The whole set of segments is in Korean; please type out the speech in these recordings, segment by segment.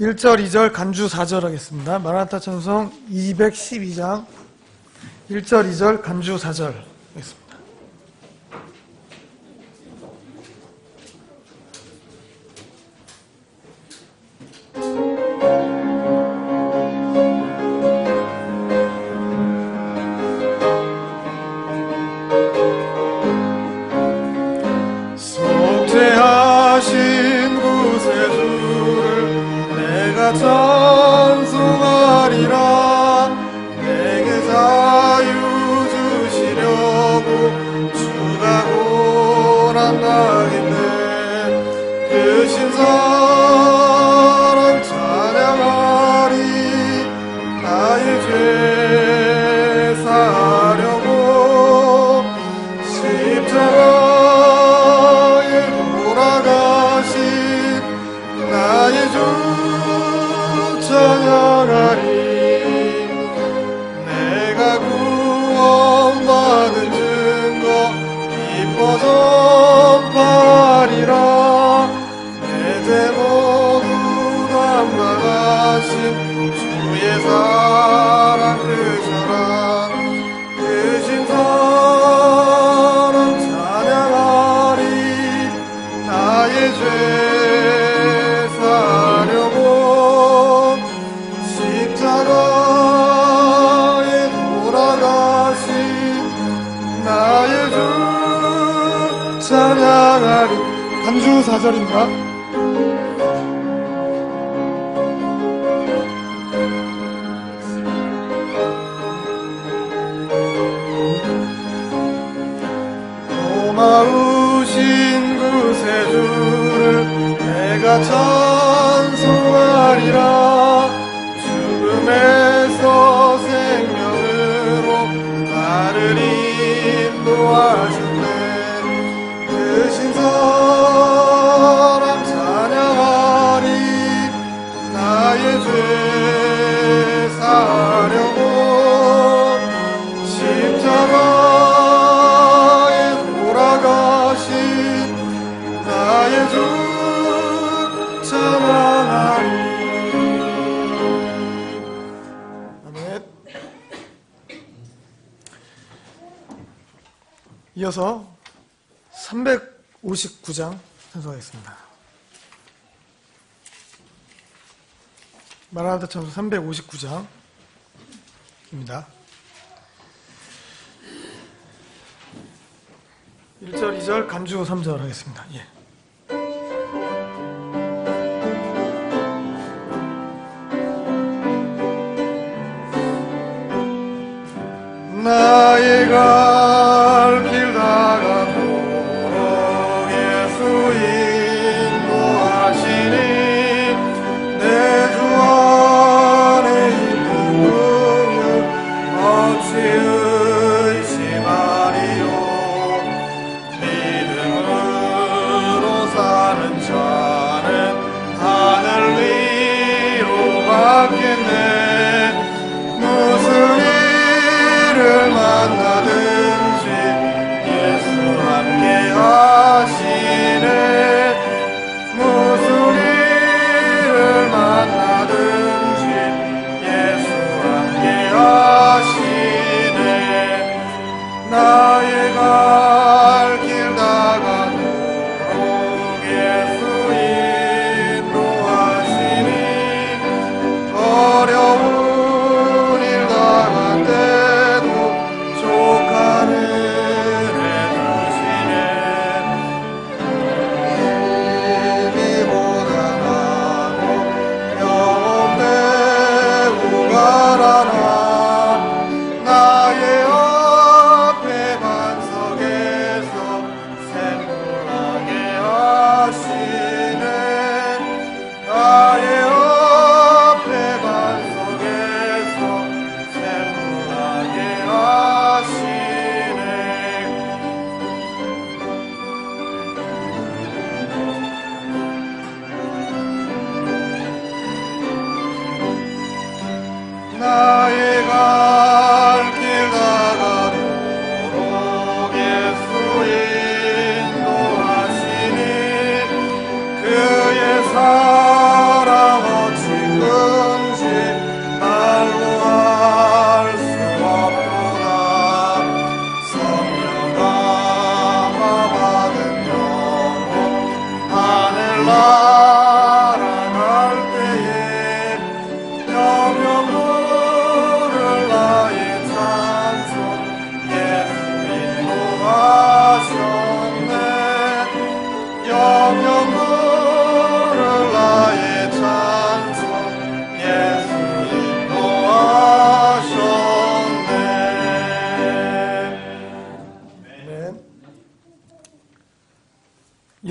1절, 2절, 간주 4절 하겠습니다. 마라나타 찬송 212장 1절, 2절, 간주 4절 하겠습니다. 속죄하신 구세주를 내가 찬송하리라. 내게 자유 주시려고 주가 고난당했네. 크신 사랑 찬양하리. 나의 죄 사하려고 십자가에 돌아가신 나의 주 찬양하리. 내가 구원받은 증거 기뻐 전파하리라. 내 죄 모두 담당하신 주의 사랑 그 사랑 크신 사랑 찬양하리. 나의 죄 사하려고 십자가에 돌아가신 나의 주 찬양하리. 간주 4절입니다. 고마우신 구세주를 내가 찬송하리라. 죽음에서 생명으로 나를 인도하셨네. 크신 사랑 찬양하리. 나의 죄 사하려고 십자가에 돌아가신 나의 주 찬양하리. 아멘. 이어서 359장 찬송하겠습니다. 마라나타 찬송 359장입니다. 1절, 2절, 간주 3절 하겠습니다. 예. 나의 갈 길 다가도록 예수 인도하시니 내 주 안에 있는 능력 어찌 의심하리요. 믿음은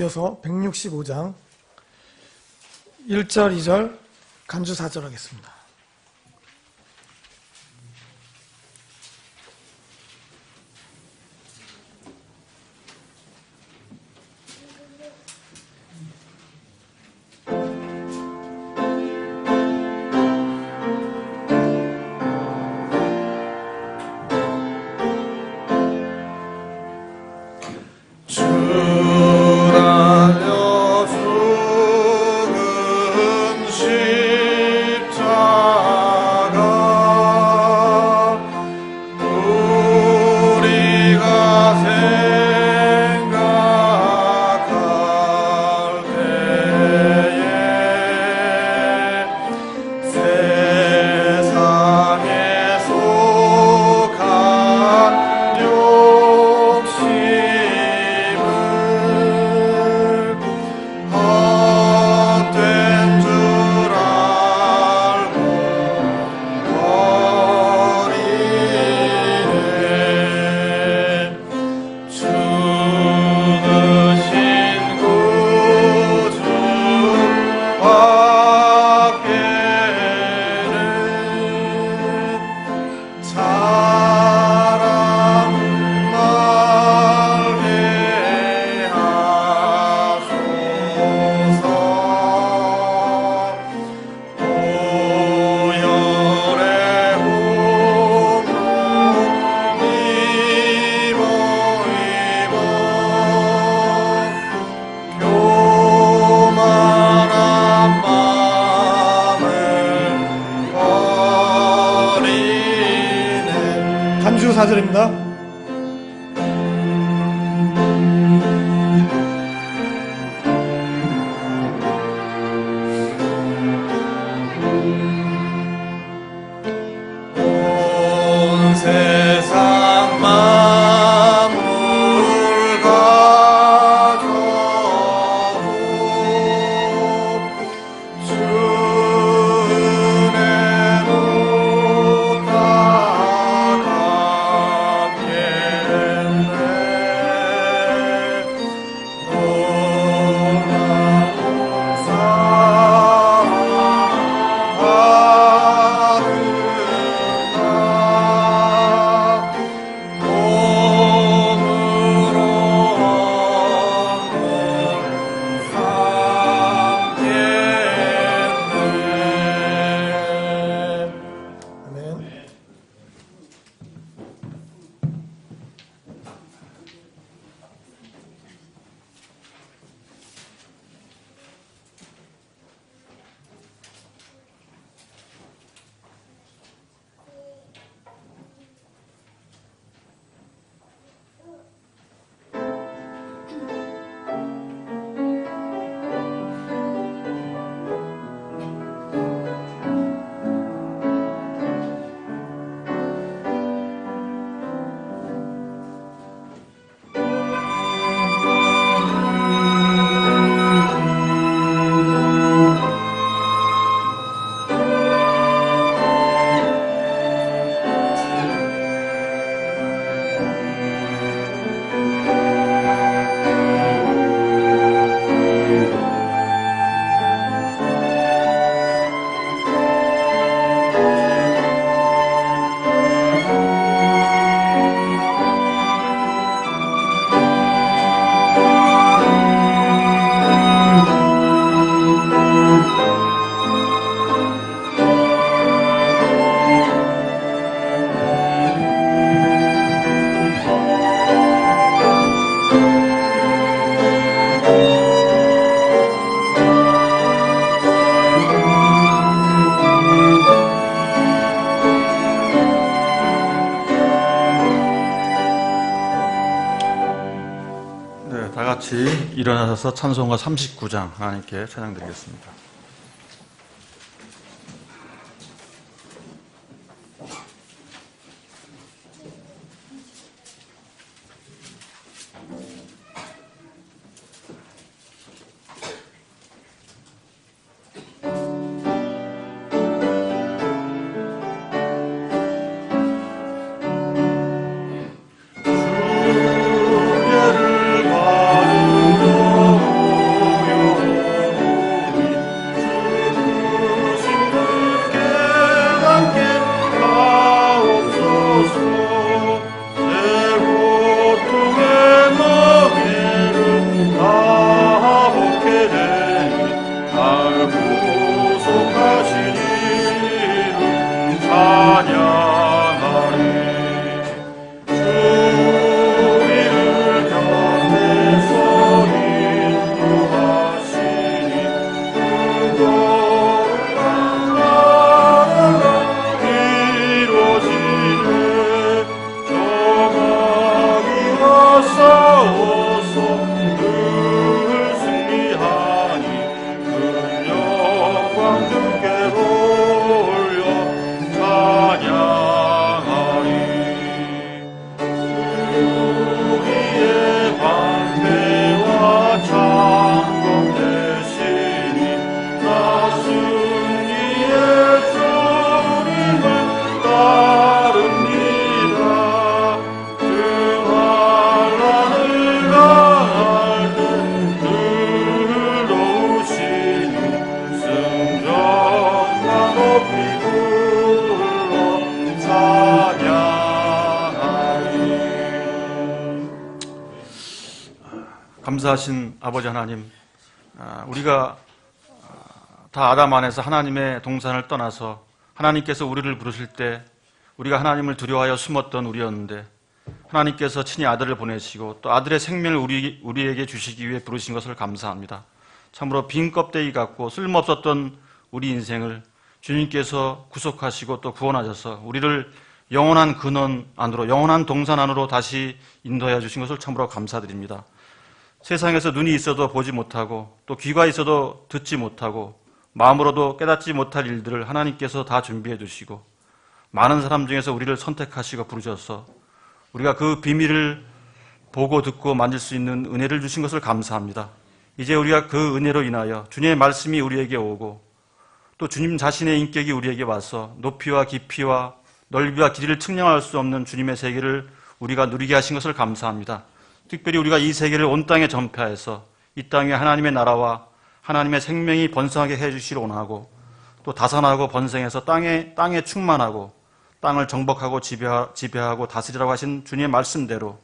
이어서 165장 1절, 2절, 간주 4절 하겠습니다. 간주 4절입니다. 온 세상 만물 가져도 주 은혜로 따라가겠네. 놀라운 다 같이 일어나셔서 찬송가 39장 하나님께 찬양드리겠습니다. 주를 바르고 주께로 올려 찬양하리. 우리의 방패와 창검 대신이 나 승리의 주님을 따릅니다. 그 환난을 강할 때 들러오시니 승전과 높이 불러 찬양하리. 감사하신 아버지 하나님, 우리가 다 아담 안에서 하나님의 동산을 떠나서 하나님께서 우리를 부르실 때 우리가 하나님을 두려워하여 숨었던 우리였는데 하나님께서 친히 아들을 보내시고 또 아들의 생명을 우리에게 주시기 위해 부르신 것을 감사합니다. 참으로 빈 껍데기 같고 쓸모없었던 우리 인생을 주님께서 구속하시고 또 구원하셔서 우리를 영원한 근원 안으로, 영원한 동산 안으로 다시 인도하여 주신 것을 참으로 감사드립니다. 세상에서 눈이 있어도 보지 못하고 또 귀가 있어도 듣지 못하고 마음으로도 깨닫지 못할 일들을 하나님께서 다 준비해 주시고 많은 사람 중에서 우리를 선택하시고 부르셔서 우리가 그 비밀을 보고 듣고 만질 수 있는 은혜를 주신 것을 감사합니다. 이제 우리가 그 은혜로 인하여 주님의 말씀이 우리에게 오고 또 주님 자신의 인격이 우리에게 와서 높이와 깊이와 넓이와 길이를 측량할 수 없는 주님의 세계를 우리가 누리게 하신 것을 감사합니다. 특별히 우리가 이 세계를 온 땅에 전파해서 이 땅에 하나님의 나라와 하나님의 생명이 번성하게 해주시기를 원하고 또 다산하고 번성해서 땅에 충만하고 땅을 정복하고 지배하고 다스리라고 하신 주님의 말씀대로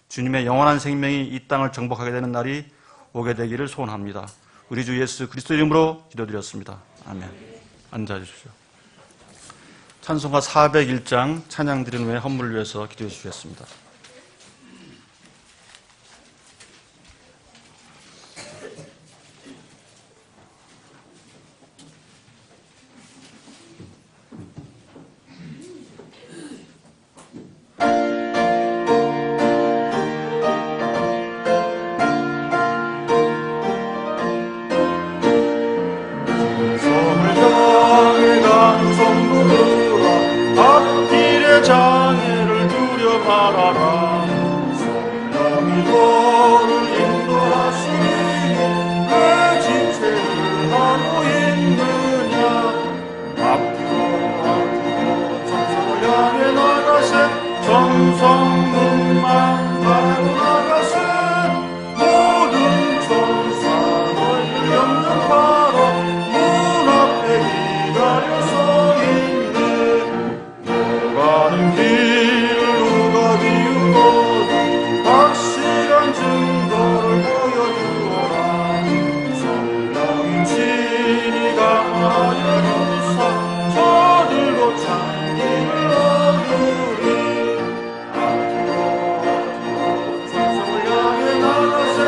주님의 영원한 생명이 이 땅을 정복하게 되는 날이 오게 되기를 소원합니다. 우리 주 예수 그리스도 이름으로 기도드렸습니다. 아멘. 앉아주십시오. 찬송가 401장 찬양 드린 후에 헌물을 위해서 기도해 주시겠습니다. 장애를 두려 말아라. 성령이 너를 인도하시니 왜 지체를 하고 있느냐. 앞으로 정성을 향해 나가세. 정성문만 바라고 나가세. 모든 천사 너희를 영접하러 문 앞에 기다려 서 있네. 가는 길을 누가 비우거든 확실한 증거를 보여주어라. 성령인 친히 강하여 주사 저들도 찬기를 얻으리. 앞으로 천성을 향해 나가세.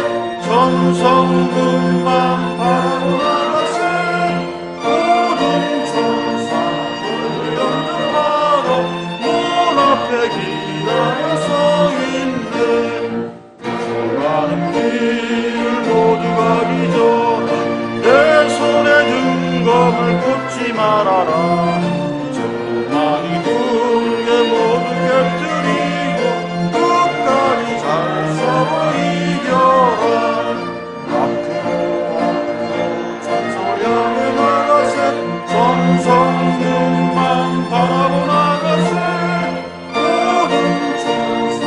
천성문만 바라고 나가세. 모든 천사 너를 영접하러 문 앞에 기다려 서 있네. 가는 길을 모두 가기 전에 내 손에 증거를 꽂지 말아라. 저만이 둥게 모두 꿰뜨리고 끝까지 잘 싸워 이겨라. 앞으로 천성을 향해 나가세. 천성문만 바라보 나가세. 모든 천사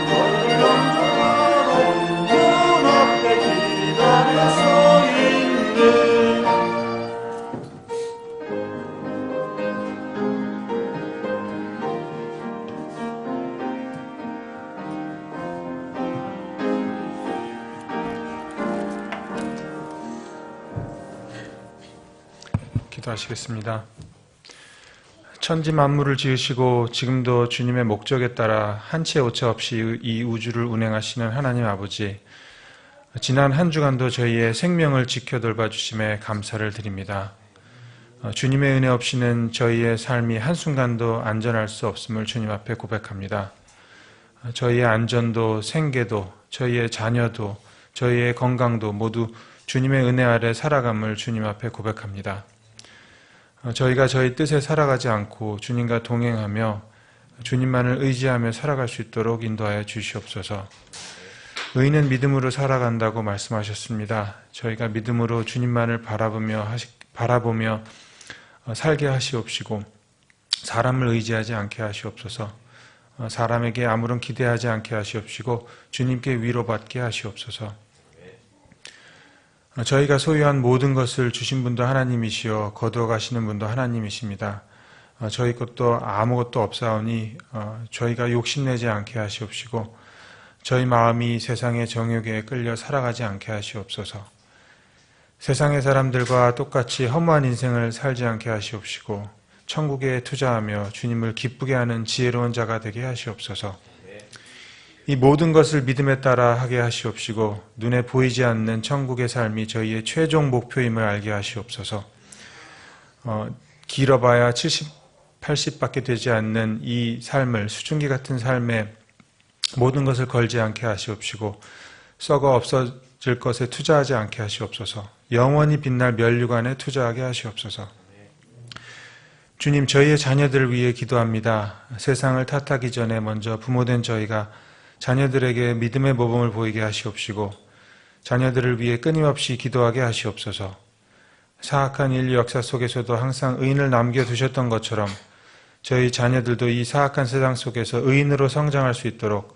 너를 영접하러 문 앞에 기다려 서 있네. 기도하시겠습니다. 천지 만물을 지으시고 지금도 주님의 목적에 따라 한치의 오차 없이 이 우주를 운행하시는 하나님 아버지, 지난 한 주간도 저희의 생명을 지켜 돌봐주심에 감사를 드립니다. 주님의 은혜 없이는 저희의 삶이 한순간도 안전할 수 없음을 주님 앞에 고백합니다. 저희의 안전도 생계도 저희의 자녀도 저희의 건강도 모두 주님의 은혜 아래 살아감을 주님 앞에 고백합니다. 저희가 저희 뜻에 살아가지 않고 주님과 동행하며 주님만을 의지하며 살아갈 수 있도록 인도하여 주시옵소서. 의인은 믿음으로 살아간다고 말씀하셨습니다. 저희가 믿음으로 주님만을 바라보며 살게 하시옵시고 사람을 의지하지 않게 하시옵소서. 사람에게 아무런 기대하지 않게 하시옵시고 주님께 위로받게 하시옵소서. 저희가 소유한 모든 것을 주신 분도 하나님이시여 거두어 가시는 분도 하나님이십니다. 저희 것도 아무것도 없사오니 저희가 욕심내지 않게 하시옵시고 저희 마음이 세상의 정욕에 끌려 살아가지 않게 하시옵소서. 세상의 사람들과 똑같이 허무한 인생을 살지 않게 하시옵시고 천국에 투자하며 주님을 기쁘게 하는 지혜로운 자가 되게 하시옵소서. 이 모든 것을 믿음에 따라 하게 하시옵시고 눈에 보이지 않는 천국의 삶이 저희의 최종 목표임을 알게 하시옵소서. 길어봐야 70, 80밖에 되지 않는 이 삶을 수증기 같은 삶에 모든 것을 걸지 않게 하시옵시고 썩어 없어질 것에 투자하지 않게 하시옵소서. 영원히 빛날 면류관에 투자하게 하시옵소서. 주님, 저희의 자녀들을 위해 기도합니다. 세상을 탓하기 전에 먼저 부모된 저희가 자녀들에게 믿음의 모범을 보이게 하시옵시고 자녀들을 위해 끊임없이 기도하게 하시옵소서. 사악한 인류 역사 속에서도 항상 의인을 남겨두셨던 것처럼 저희 자녀들도 이 사악한 세상 속에서 의인으로 성장할 수 있도록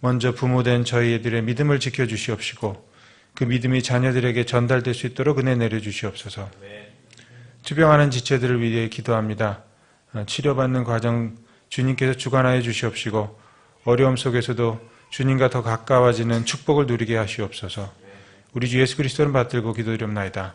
먼저 부모된 저희들의 믿음을 지켜주시옵시고 그 믿음이 자녀들에게 전달될 수 있도록 은혜 내려주시옵소서. 투병하는 지체들을 위해 기도합니다. 치료받는 과정 주님께서 주관하여 주시옵시고 어려움 속에서도 주님과 더 가까워지는 축복을 누리게 하시옵소서. 우리 주 예수 그리스도를 받들고 기도드립나이다.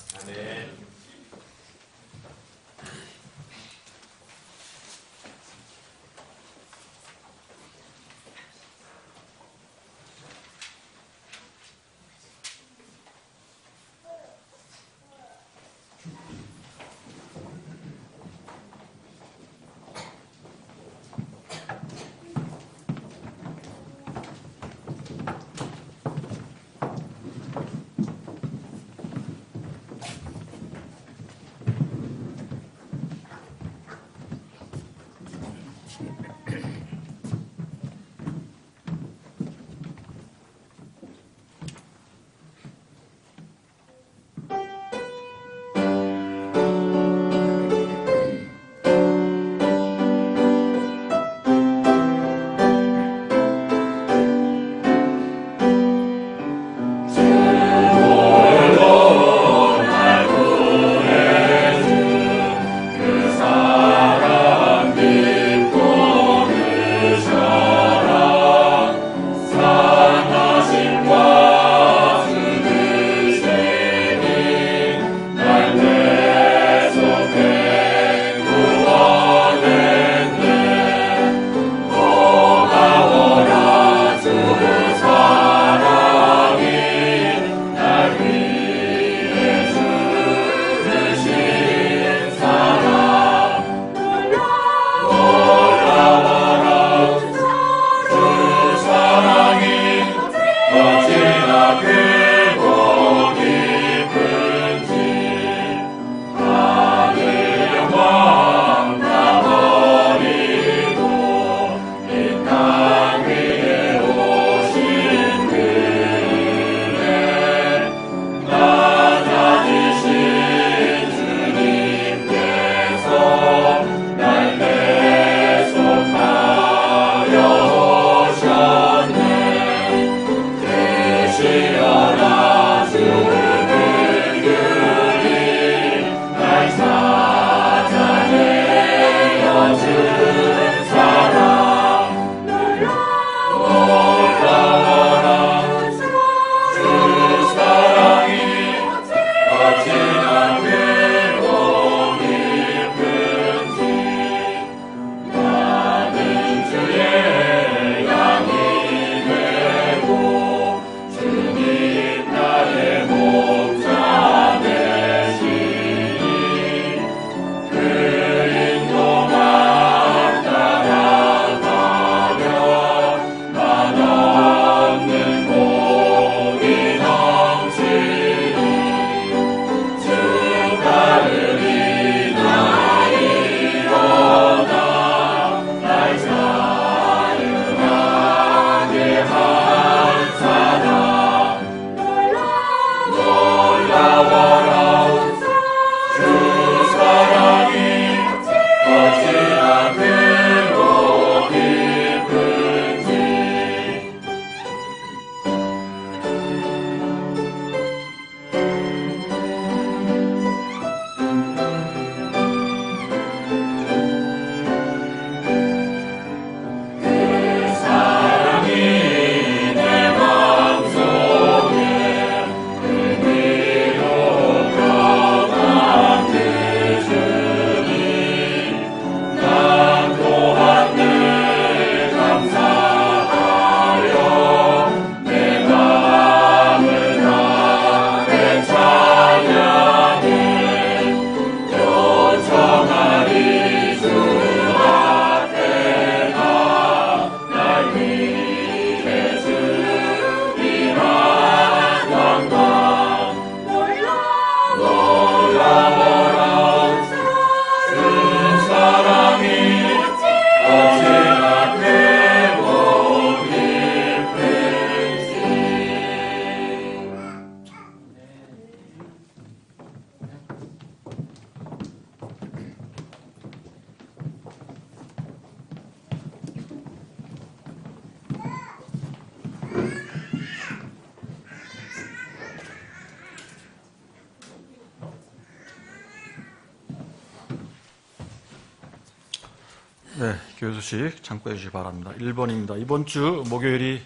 네, 교회 소식 참고해 주시기 바랍니다. 1번입니다. 이번 주 목요일이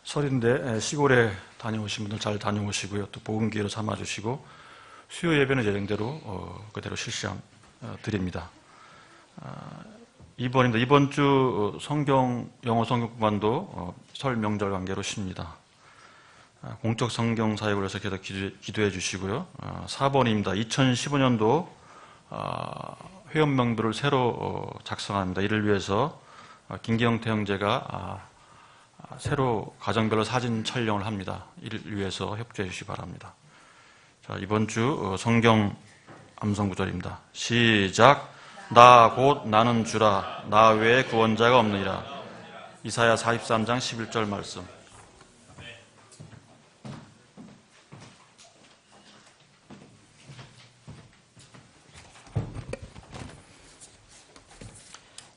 설인데 시골에 다녀오신 분들 잘 다녀오시고요. 또 복음기회로 삼아주시고 수요 예배는 예정대로 그대로 실시함 드립니다. 2번입니다. 이번 주 영어 성경 구간도 설 명절 관계로 쉽니다. 공적 성경 사역을 해서 계속 기도해 주시고요. 4번입니다. 2015년도 회원명부를 새로 작성합니다. 이를 위해서 김기영태 형제가 새로 가정별로 사진 촬영을 합니다. 이를 위해서 협조해 주시기 바랍니다. 자, 이번 주 성경 암송 구절입니다. 시작. 나 곧 나는 주라. 나 외에 구원자가 없느니라. 이사야 43장 11절 말씀.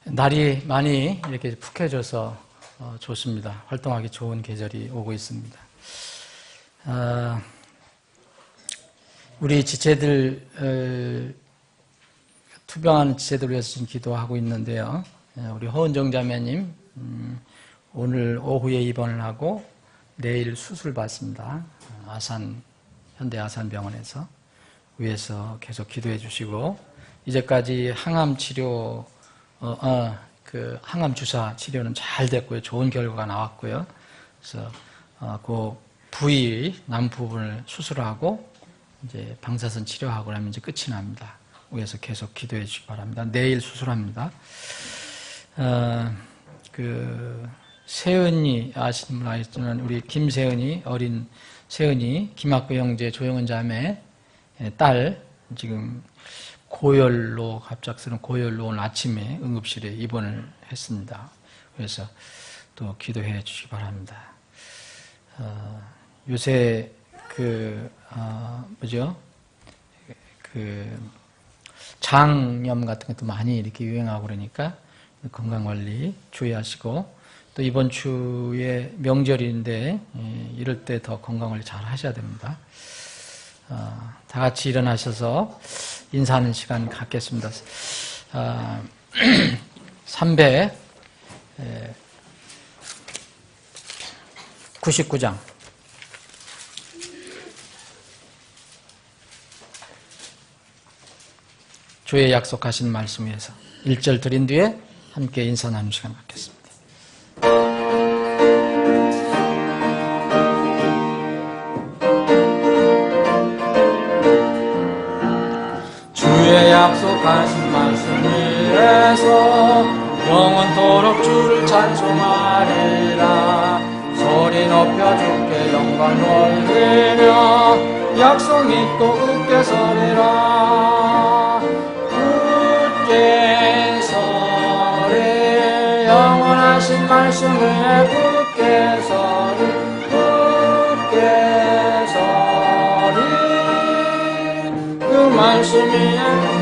날이 많이 이렇게 푹해져서 좋습니다. 활동하기 좋은 계절이 오고 있습니다. 우리 지체들, 투병하는 지체들 위해서 지금 기도하고 있는데요. 우리 허은정 자매님, 오늘 오후에 입원을 하고 내일 수술 받습니다. 현대 아산병원에서 위해서 계속 기도해 주시고, 이제까지 항암 치료, 항암 주사 치료는 잘 됐고요. 좋은 결과가 나왔고요. 그래서, 그 부위, 남 부분을 수술하고, 이제 방사선 치료하고 나면 이제 끝이 납니다. 위해서 계속 기도해 주시기 바랍니다. 내일 수술합니다. 세은이, 아시는 분 알겠지만, 우리 김세은이, 어린 세은이, 김학구 형제, 조영은 자매, 딸, 지금 고열로, 갑작스러운 고열로 오늘 아침에 응급실에 입원을 했습니다. 그래서 또 기도해 주시기 바랍니다. 요새 장염 같은 것도 많이 이렇게 유행하고 그러니까 건강관리 주의하시고, 또 이번 주에 명절인데 이럴 때 더 건강관리 잘 하셔야 됩니다. 다 같이 일어나셔서 인사하는 시간 갖겠습니다. 399장. 주의 약속하신 말씀 위해서 1절 드린 뒤에 함께 인사 나누는 시간 갖겠습니다. 주의 약속하신 말씀 위에서 영원토록 주를 찬송하리라. 소리 높여 주께 영광 돌리며 약속 믿고 굳게 서리라. 굳게 서리. 영원하신 말씀 위에 굳게 서리. 굳게 서리. 그 말씀 위에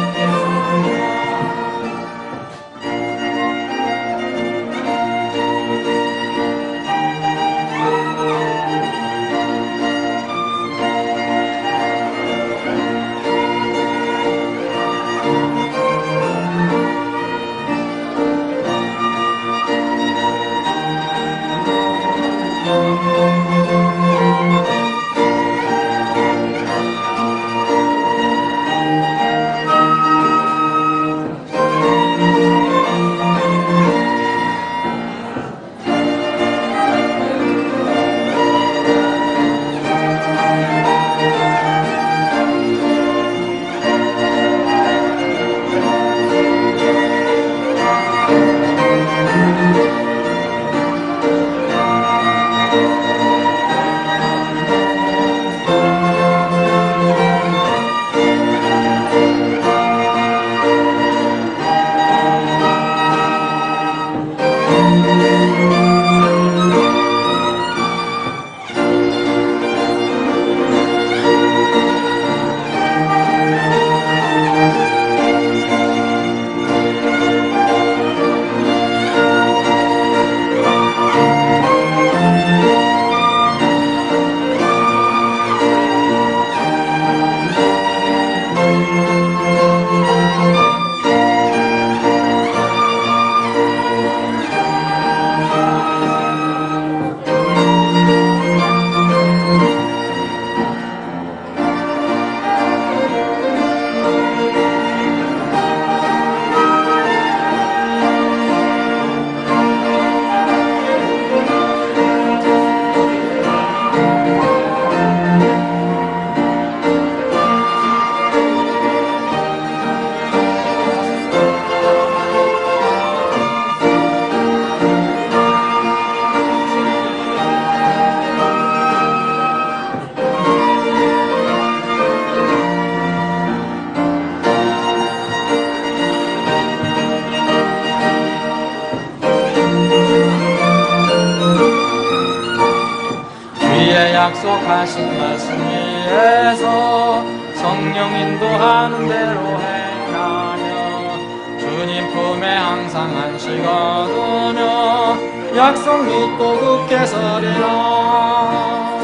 주의 약속하신 말씀 위에서 성령 인도하는 대로 행하며 주님 품에 항상 안식 얻으며 약속 믿고 굳게 서리라.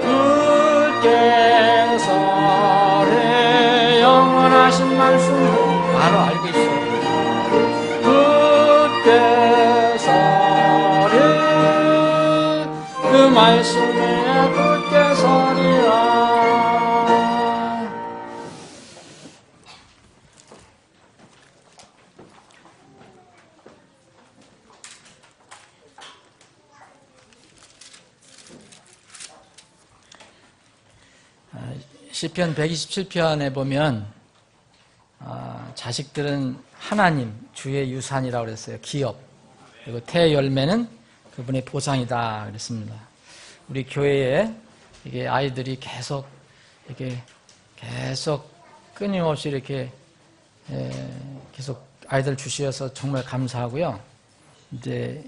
굳게 서리 영원하신 말씀 바로 알고 있어요. 굳게 서리 그 말씀 위에 굳게 서리라. 시편 127편에 보면 자식들은 하나님 주의 유산이라고 그랬어요. 기업. 그리고 태열매는 그분의 보상이다 그랬습니다. 우리 교회에 이게 아이들이 계속 끊임없이 이렇게 계속 아이들 주시어서 정말 감사하고요. 이제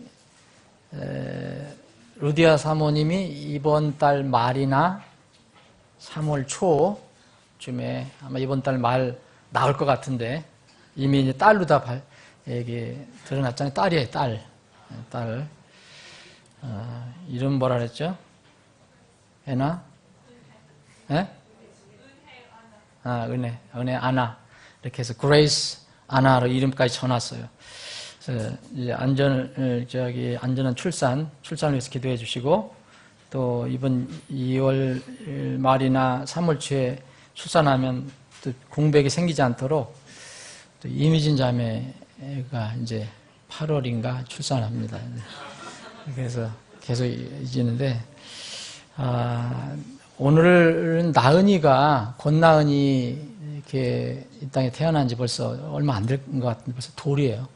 루디아 사모님이 이번 달 말이나 3월 초쯤에 아마 이번 달 말 나올 것 같은데 이미 이제 딸로 다 이게 드러났잖아요. 딸이에요, 딸. 이름 뭐라 그랬죠? 애나? 예? 은혜 아나. 이렇게 해서 그레이스 아나로 이름까지 전놨어요. 그래서 이제 안전한 출산을 위해서 기도해 주시고 또 이번 2월 말이나 3월 초에 출산하면 또 공백이 생기지 않도록 또 이미진 자매가 이제 8월인가 출산합니다. 그래서 계속 이지는데 오늘은 나은이가 권나은이 이렇게 이 땅에 태어난 지 벌써 얼마 안 된 것 같은데 벌써 돌이에요.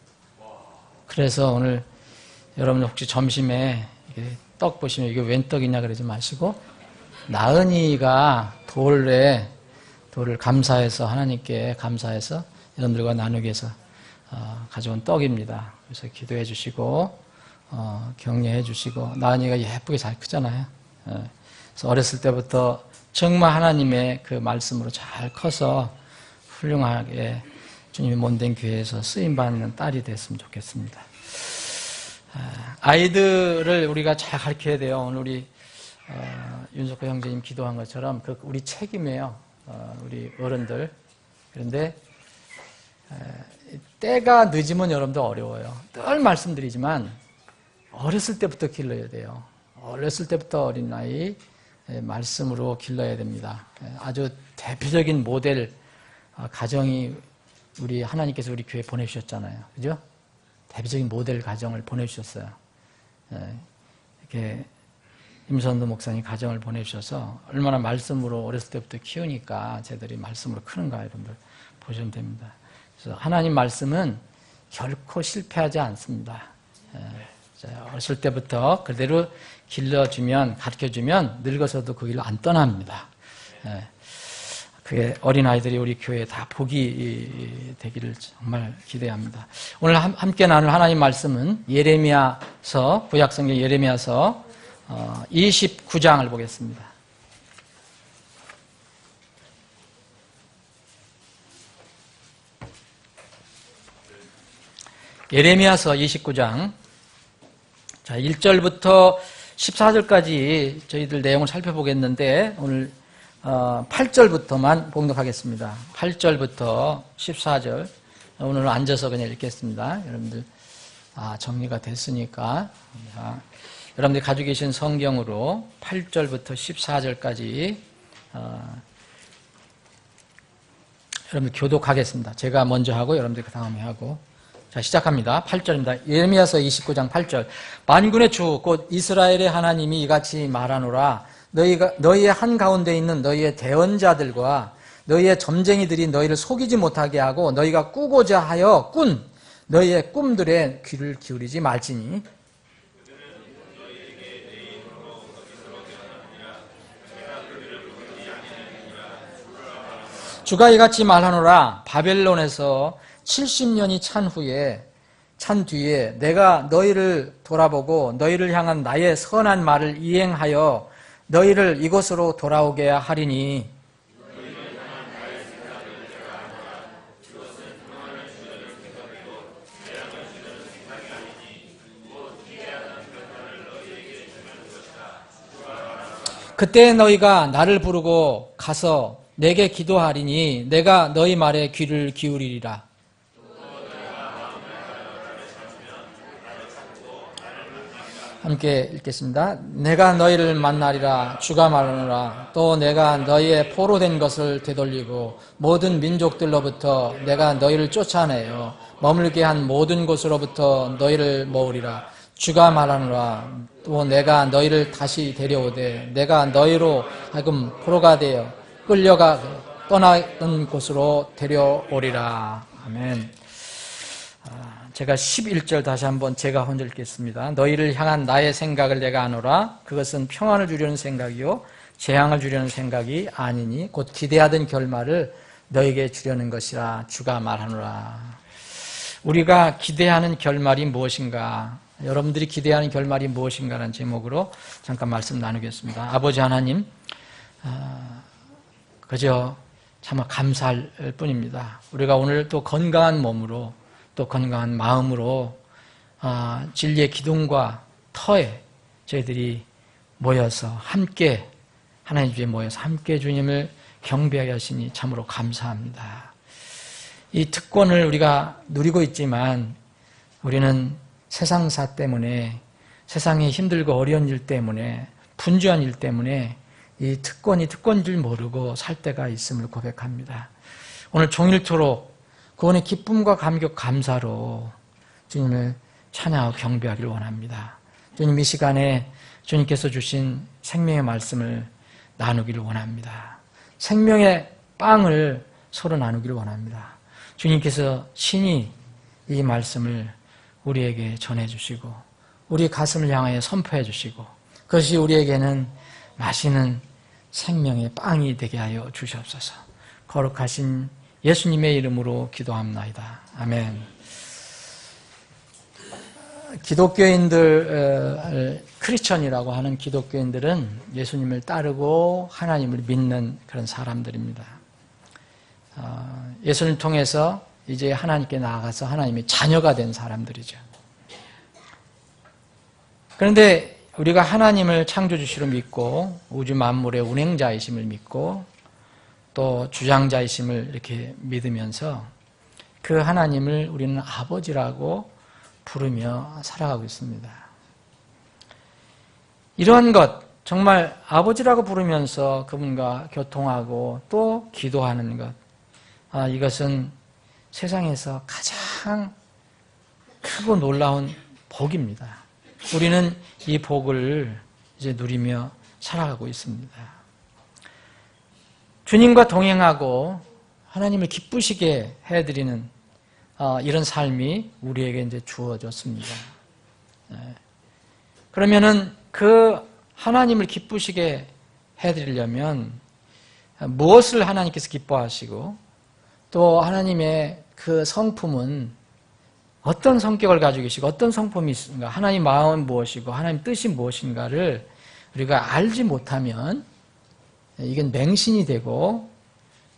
그래서 오늘 여러분 혹시 점심에 이렇게 떡 보시면 이게 웬 떡이냐 그러지 마시고 나은이가 돌을 감사해서 하나님께 감사해서 여러분들과 나누기 위해서 가져온 떡입니다. 그래서 기도해 주시고 격려해 주시고 나은이가 예쁘게 잘 크잖아요. 그래서 어렸을 때부터 정말 하나님의 그 말씀으로 잘 커서 훌륭하게 주님의 몸된 교회에서 쓰임받는 딸이 됐으면 좋겠습니다. 아이들을 우리가 잘 가르쳐야 돼요. 오늘 우리 윤석호 형제님 기도한 것처럼 그 우리 책임이에요. 우리 어른들. 그런데 때가 늦으면 여러분들 어려워요. 늘 말씀드리지만 어렸을 때부터 길러야 돼요. 어렸을 때부터 어린아이 말씀으로 길러야 됩니다. 아주 대표적인 모델 가정이 우리 하나님께서 우리 교회에 보내주셨잖아요. 그죠? 대표적인 모델 가정을 보내주셨어요. 이렇게 임선도 목사님 가정을 보내주셔서 얼마나 말씀으로 어렸을 때부터 키우니까 쟤들이 말씀으로 크는가 여러분들 보시면 됩니다. 그래서 하나님 말씀은 결코 실패하지 않습니다. 어렸을 때부터 그대로 길러주면 가르쳐주면 늙어서도 그 길로 안 떠납니다. 그게 어린아이들이 우리 교회에 다 복이 되기를 정말 기대합니다. 오늘 함께 나눌 하나님 말씀은 예레미야서, 구약성경 예레미야서 29장을 보겠습니다. 예레미야서 29장. 자, 1절부터 14절까지 저희들 내용을 살펴보겠는데 오늘 8절부터만 봉독하겠습니다. 8절부터 14절. 오늘 앉아서 그냥 읽겠습니다. 여러분들 정리가 됐으니까 여러분들이 가지고 계신 성경으로 8절부터 14절까지 여러분들 교독하겠습니다. 제가 먼저 하고 여러분들 그 다음에 하고. 자, 시작합니다. 8절입니다. 예레미야서 29장 8절. 만군의 주 곧 이스라엘의 하나님이 이같이 말하노라. 너희의 한가운데 있는 너희의 대언자들과 너희의 점쟁이들이 너희를 속이지 못하게 하고 너희가 꾸고자 하여 꾼 너희의 꿈들에 귀를 기울이지 말지니 주가 이같이 말하노라. 바벨론에서 70년이 찬 뒤에 내가 너희를 돌아보고 너희를 향한 나의 선한 말을 이행하여 너희를 이곳으로 돌아오게 하리니 그때 너희가 나를 부르고 가서 내게 기도하리니 내가 너희 말에 귀를 기울이리라. 함께 읽겠습니다. 내가 너희를 만나리라 주가 말하노라. 또 내가 너희의 포로된 것을 되돌리고 모든 민족들로부터 내가 너희를 쫓아내어 머물게 한 모든 곳으로부터 너희를 모으리라. 주가 말하노라. 또 내가 너희를 다시 데려오되 내가 너희로 하여금 포로가 되어 끌려가 떠나는 곳으로 데려오리라. 아멘. 제가 11절 다시 한번 제가 혼자 읽겠습니다. 너희를 향한 나의 생각을 내가 아노라. 그것은 평안을 주려는 생각이요 재앙을 주려는 생각이 아니니 곧 기대하던 결말을 너에게 주려는 것이라. 주가 말하노라. 우리가 기대하는 결말이 무엇인가? 여러분들이 기대하는 결말이 무엇인가라는 제목으로 잠깐 말씀 나누겠습니다. 아버지 하나님, 그저 참 감사할 뿐입니다. 우리가 오늘 또 건강한 몸으로 또 건강한 마음으로 진리의 기둥과 터에 저희들이 모여서 함께 하나님 주에 모여서 함께 주님을 경배하게 하시니 참으로 감사합니다. 이 특권을 우리가 누리고 있지만 우리는 세상사 때문에 세상이 힘들고 어려운 일 때문에 분주한 일 때문에 이 특권이 특권인 줄 모르고 살 때가 있음을 고백합니다. 오늘 종일토록 구원의 기쁨과 감격 감사로 주님을 찬양하고 경배하기를 원합니다. 주님 이 시간에 주님께서 주신 생명의 말씀을 나누기를 원합니다. 생명의 빵을 서로 나누기를 원합니다. 주님께서 친히 이 말씀을 우리에게 전해주시고 우리 가슴을 향하여 선포해 주시고 그것이 우리에게는 마시는 생명의 빵이 되게 하여 주시옵소서. 거룩하신 예수님의 이름으로 기도합나이다. 아멘. 기독교인들, 크리스천이라고 하는 기독교인들은 예수님을 따르고 하나님을 믿는 그런 사람들입니다. 예수님을 통해서 이제 하나님께 나아가서 하나님의 자녀가 된 사람들이죠. 그런데 우리가 하나님을 창조주시로 믿고 우주 만물의 운행자이심을 믿고 또 주장자이심을 이렇게 믿으면서 그 하나님을 우리는 아버지라고 부르며 살아가고 있습니다. 이러한 것, 정말 아버지라고 부르면서 그분과 교통하고 또 기도하는 것, 이것은 세상에서 가장 크고 놀라운 복입니다. 우리는 이 복을 이제 누리며 살아가고 있습니다. 주님과 동행하고 하나님을 기쁘시게 해드리는 이런 삶이 우리에게 이제 주어졌습니다. 그러면은 그 하나님을 기쁘시게 해드리려면 무엇을 하나님께서 기뻐하시고 또 하나님의 그 성품은 어떤 성격을 가지고 계시고 어떤 성품이 있는가, 하나님 마음은 무엇이고 하나님 뜻이 무엇인가를 우리가 알지 못하면 이건 맹신이 되고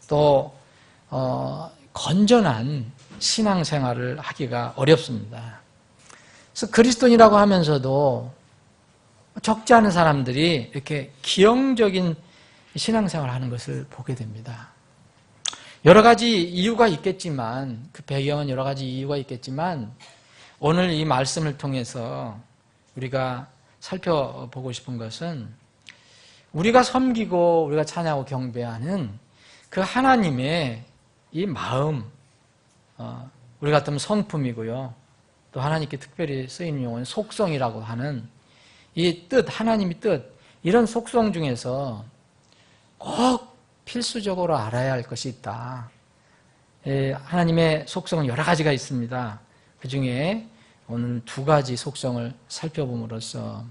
또 건전한 신앙생활을 하기가 어렵습니다. 그래서 그리스도인이라고 하면서도 적지 않은 사람들이 이렇게 기형적인 신앙생활을 하는 것을 보게 됩니다. 여러 가지 이유가 있겠지만 그 배경은 여러 가지 이유가 있겠지만 오늘 이 말씀을 통해서 우리가 살펴보고 싶은 것은 우리가 섬기고 우리가 찬양하고 경배하는 그 하나님의 이 마음, 우리 같으면 성품이고요. 또 하나님께 특별히 쓰이는 용어는 속성이라고 하는 이 뜻, 하나님의 뜻, 이런 속성 중에서 꼭 필수적으로 알아야 할 것이 있다. 하나님의 속성은 여러 가지가 있습니다. 그 중에 오늘 두 가지 속성을 살펴봄으로써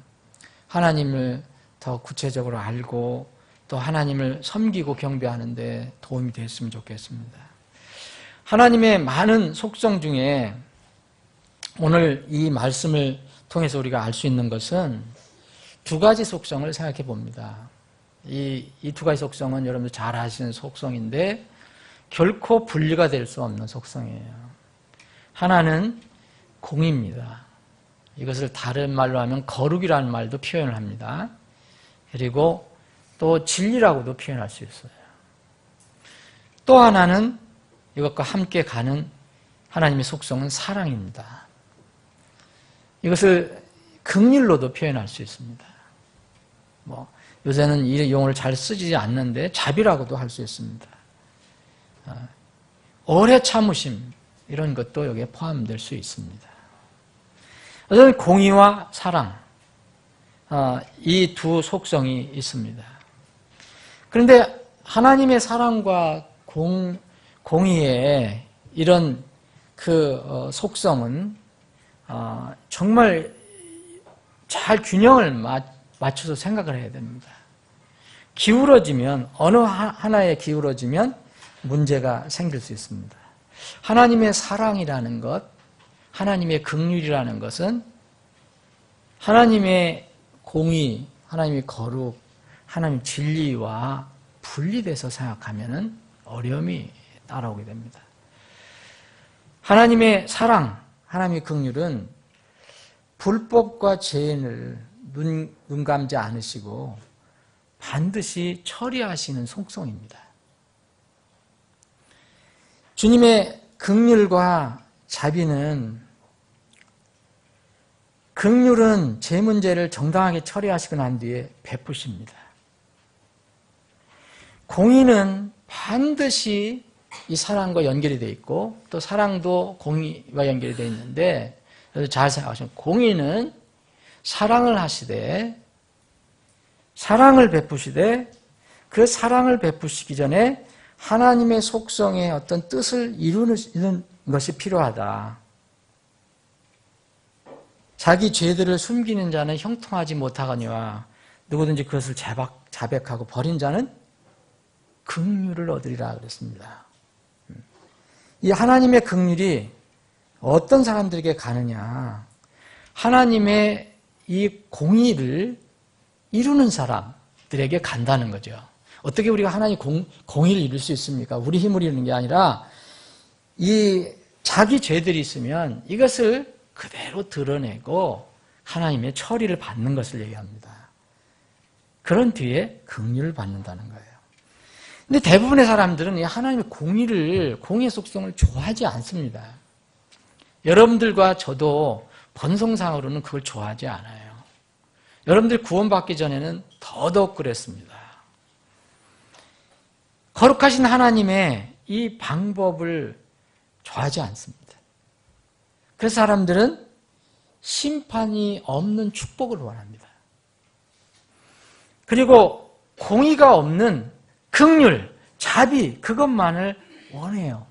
하나님을 더 구체적으로 알고 또 하나님을 섬기고 경배하는 데 도움이 됐으면 좋겠습니다. 하나님의 많은 속성 중에 오늘 이 말씀을 통해서 우리가 알 수 있는 것은 두 가지 속성을 생각해 봅니다. 이 두 가지 속성은 여러분들 잘 아시는 속성인데 결코 분리가 될 수 없는 속성이에요. 하나는 공의입니다. 이것을 다른 말로 하면 거룩이라는 말도 표현을 합니다. 그리고 또 진리라고도 표현할 수 있어요. 또 하나는 이것과 함께 가는 하나님의 속성은 사랑입니다. 이것을 긍휼로도 표현할 수 있습니다. 요새는 이 용어를 잘 쓰지 않는데 자비라고도 할 수 있습니다. 오래 참으심 이런 것도 여기에 포함될 수 있습니다. 어쨌든 공의와 사랑 이 두 속성이 있습니다. 그런데 하나님의 사랑과 공의의 이런 그 속성은 정말 잘 균형을 맞춰서 생각을 해야 됩니다. 기울어지면 어느 하나에 기울어지면 문제가 생길 수 있습니다. 하나님의 사랑이라는 것, 하나님의 긍휼이라는 것은 하나님의 공의, 하나님의 거룩, 하나님의 진리와 분리돼서 생각하면 어려움이 따라오게 됩니다. 하나님의 사랑, 하나님의 긍휼은 불법과 죄인을 눈 감지 않으시고 반드시 처리하시는 속성입니다. 주님의 긍휼과 자비는 긍휼은 제 문제를 정당하게 처리하시고 난 뒤에 베푸십니다. 공의는 반드시 이 사랑과 연결이 되어 있고 또 사랑도 공의와 연결이 되어 있는데 잘 생각하시면 공의는 사랑을 하시되 사랑을 베푸시되 그 사랑을 베푸시기 전에 하나님의 속성의 어떤 뜻을 이루는 것이 필요하다. 자기 죄들을 숨기는 자는 형통하지 못하거니와 누구든지 그것을 자백하고 버린 자는 긍휼을 얻으리라 그랬습니다. 이 하나님의 긍휼이 어떤 사람들에게 가느냐? 하나님의 이 공의를 이루는 사람들에게 간다는 거죠. 어떻게 우리가 하나님 공의를 이룰 수 있습니까? 우리 힘으로 이루는 게 아니라 이 자기 죄들이 있으면 이것을 그대로 드러내고 하나님의 처리를 받는 것을 얘기합니다. 그런 뒤에 긍휼을 받는다는 거예요. 근데 대부분의 사람들은 이 하나님의 공의의 속성을 좋아하지 않습니다. 여러분들과 저도 본성상으로는 그걸 좋아하지 않아요. 여러분들 구원받기 전에는 더더욱 그랬습니다. 거룩하신 하나님의 이 방법을 좋아하지 않습니다. 그래서 사람들은 심판이 없는 축복을 원합니다. 그리고 공의가 없는 긍휼, 자비 그것만을 원해요.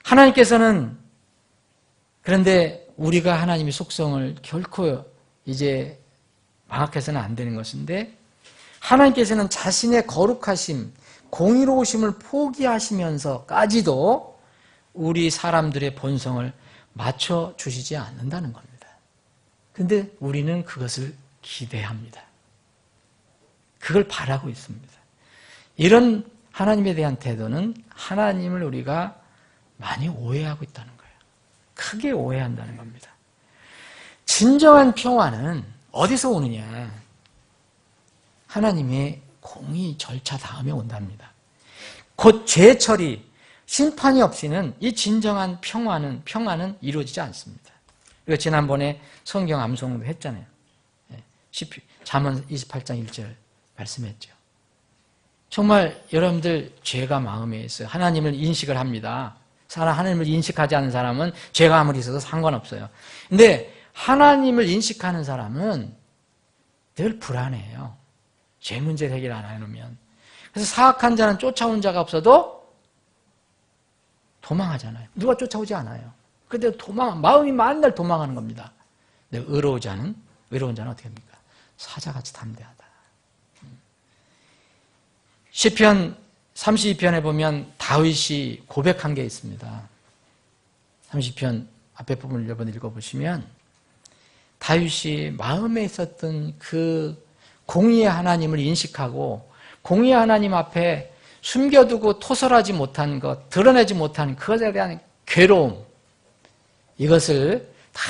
하나님께서는 그런데 우리가 하나님의 속성을 결코 이제 망각해서는 안 되는 것인데 하나님께서는 자신의 거룩하심, 공의로우심을 포기하시면서까지도 우리 사람들의 본성을 맞춰주시지 않는다는 겁니다. 그런데 우리는 그것을 기대합니다. 그걸 바라고 있습니다. 이런 하나님에 대한 태도는 하나님을 우리가 많이 오해하고 있다는 거예요. 크게 오해한다는 겁니다. 진정한 평화는 어디서 오느냐? 하나님의 공의 절차 다음에 온답니다. 곧 죄 처리, 심판이 없이는 이 진정한 평화는 이루어지지 않습니다. 이거 지난번에 성경 암송도 했잖아요. 잠언 28장 1절 말씀했죠. 정말 여러분들 죄가 마음에 있어요. 하나님을 인식을 합니다. 하나님을 인식하지 않는 사람은 죄가 아무리 있어도 상관없어요. 근데 하나님을 인식하는 사람은 늘 불안해요. 죄 문제 해결 안 해놓으면. 그래서 사악한 자는 쫓아오는 자가 없어도 도망하잖아요. 누가 쫓아오지 않아요. 그런데 마음이 만날 도망하는 겁니다. 근데 의로운 자는 어떻게 합니까? 사자같이 담대하다. 시편 32편에 보면 다윗이 고백한 게 있습니다. 30편 앞에 부분을 여러분 읽어보시면 다윗이 마음에 있었던 그 공의의 하나님을 인식하고 공의의 하나님 앞에 숨겨두고 토설하지 못한 것, 드러내지 못한 그것에 대한 괴로움, 이것을 다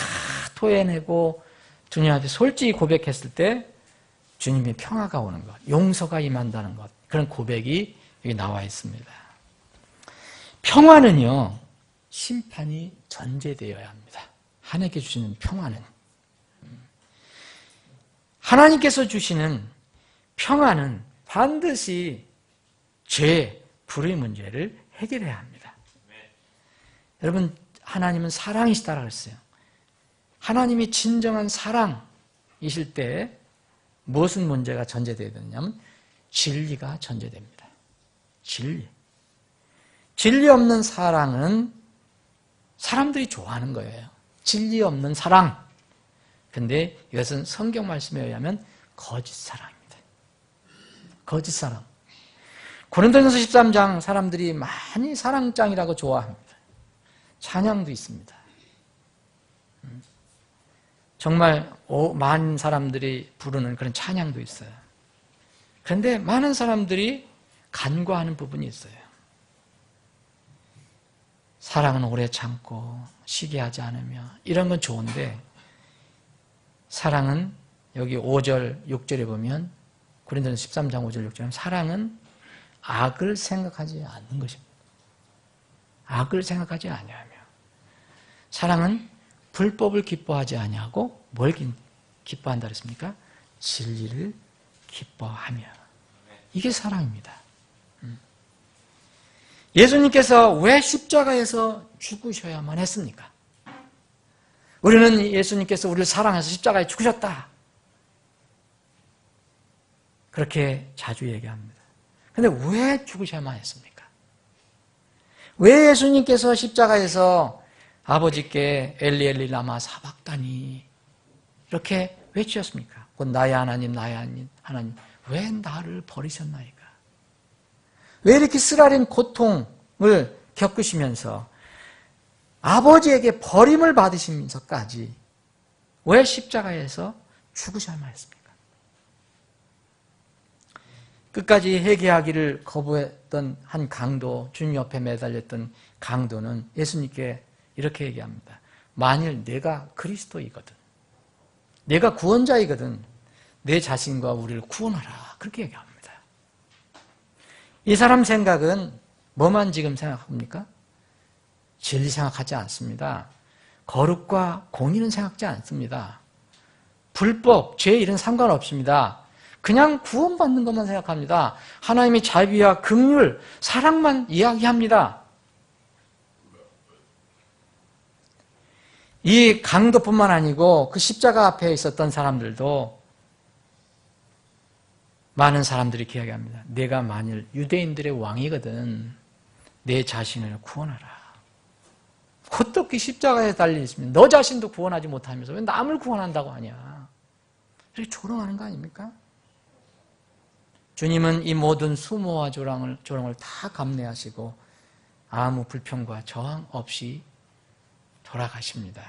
토해내고 주님 앞에 솔직히 고백했을 때 주님의 평화가 오는 것, 용서가 임한다는 것, 그런 고백이 여기 나와 있습니다. 평화는요, 심판이 전제되어야 합니다. 하나님께 주시는 평화는. 하나님께서 주시는 평화는 반드시 죄, 불의 문제를 해결해야 합니다. 여러분, 하나님은 사랑이시다라고 했어요. 하나님이 진정한 사랑이실 때 무슨 문제가 전제되어야 되냐면 진리가 전제됩니다. 진리. 진리 없는 사랑은 사람들이 좋아하는 거예요. 진리 없는 사랑. 근데 이것은 성경 말씀에 의하면 거짓 사랑입니다. 거짓 사랑. 고린도전서 13장 사람들이 많이 사랑장이라고 좋아합니다. 찬양도 있습니다. 정말 많은 사람들이 부르는 그런 찬양도 있어요. 그런데 많은 사람들이 간과하는 부분이 있어요. 사랑은 오래 참고 시기하지 않으며 이런 건 좋은데 사랑은 여기 5절, 6절에 보면 고린도전서 13장 5절, 6절에 보면 사랑은 악을 생각하지 않는 것입니다. 악을 생각하지 아니하며 사랑은 불법을 기뻐하지 아니하고 뭘 기뻐한다 그랬습니까? 진리를 기뻐하며. 이게 사랑입니다. 예수님께서 왜 십자가에서 죽으셔야만 했습니까? 우리는 예수님께서 우리를 사랑해서 십자가에 죽으셨다. 그렇게 자주 얘기합니다. 그런데 왜 죽으셔야만 했습니까? 왜 예수님께서 십자가에서 아버지께 엘리 엘리 라마 사박다니 이렇게 외치셨습니까? 곧 나의 하나님 나의 하나님 왜 나를 버리셨나이까? 왜 이렇게 쓰라린 고통을 겪으시면서 아버지에게 버림을 받으시면서까지 왜 십자가에서 죽으셔야만 했습니까? 끝까지 회개하기를 거부했던 한 강도, 주님 옆에 매달렸던 강도는 예수님께 이렇게 얘기합니다. 만일 내가 그리스도이거든, 내가 구원자이거든, 내 자신과 우리를 구원하라. 그렇게 얘기합니다. 이 사람 생각은 뭐만 지금 생각합니까? 진리 생각하지 않습니다. 거룩과 공의는 생각하지 않습니다. 불법, 죄 이런 상관없습니다. 그냥 구원받는 것만 생각합니다. 하나님의 자비와 긍휼, 사랑만 이야기합니다. 이 강도뿐만 아니고 그 십자가 앞에 있었던 사람들도 많은 사람들이 이렇게 이야기합니다. 내가 만일 유대인들의 왕이거든 내 자신을 구원하라. 어떻게 십자가에 달려있으면 너 자신도 구원하지 못하면서 왜 남을 구원한다고 하냐. 이렇게 조롱하는 거 아닙니까? 주님은 이 모든 수모와 조롱을 다 감내하시고 아무 불평과 저항 없이 돌아가십니다.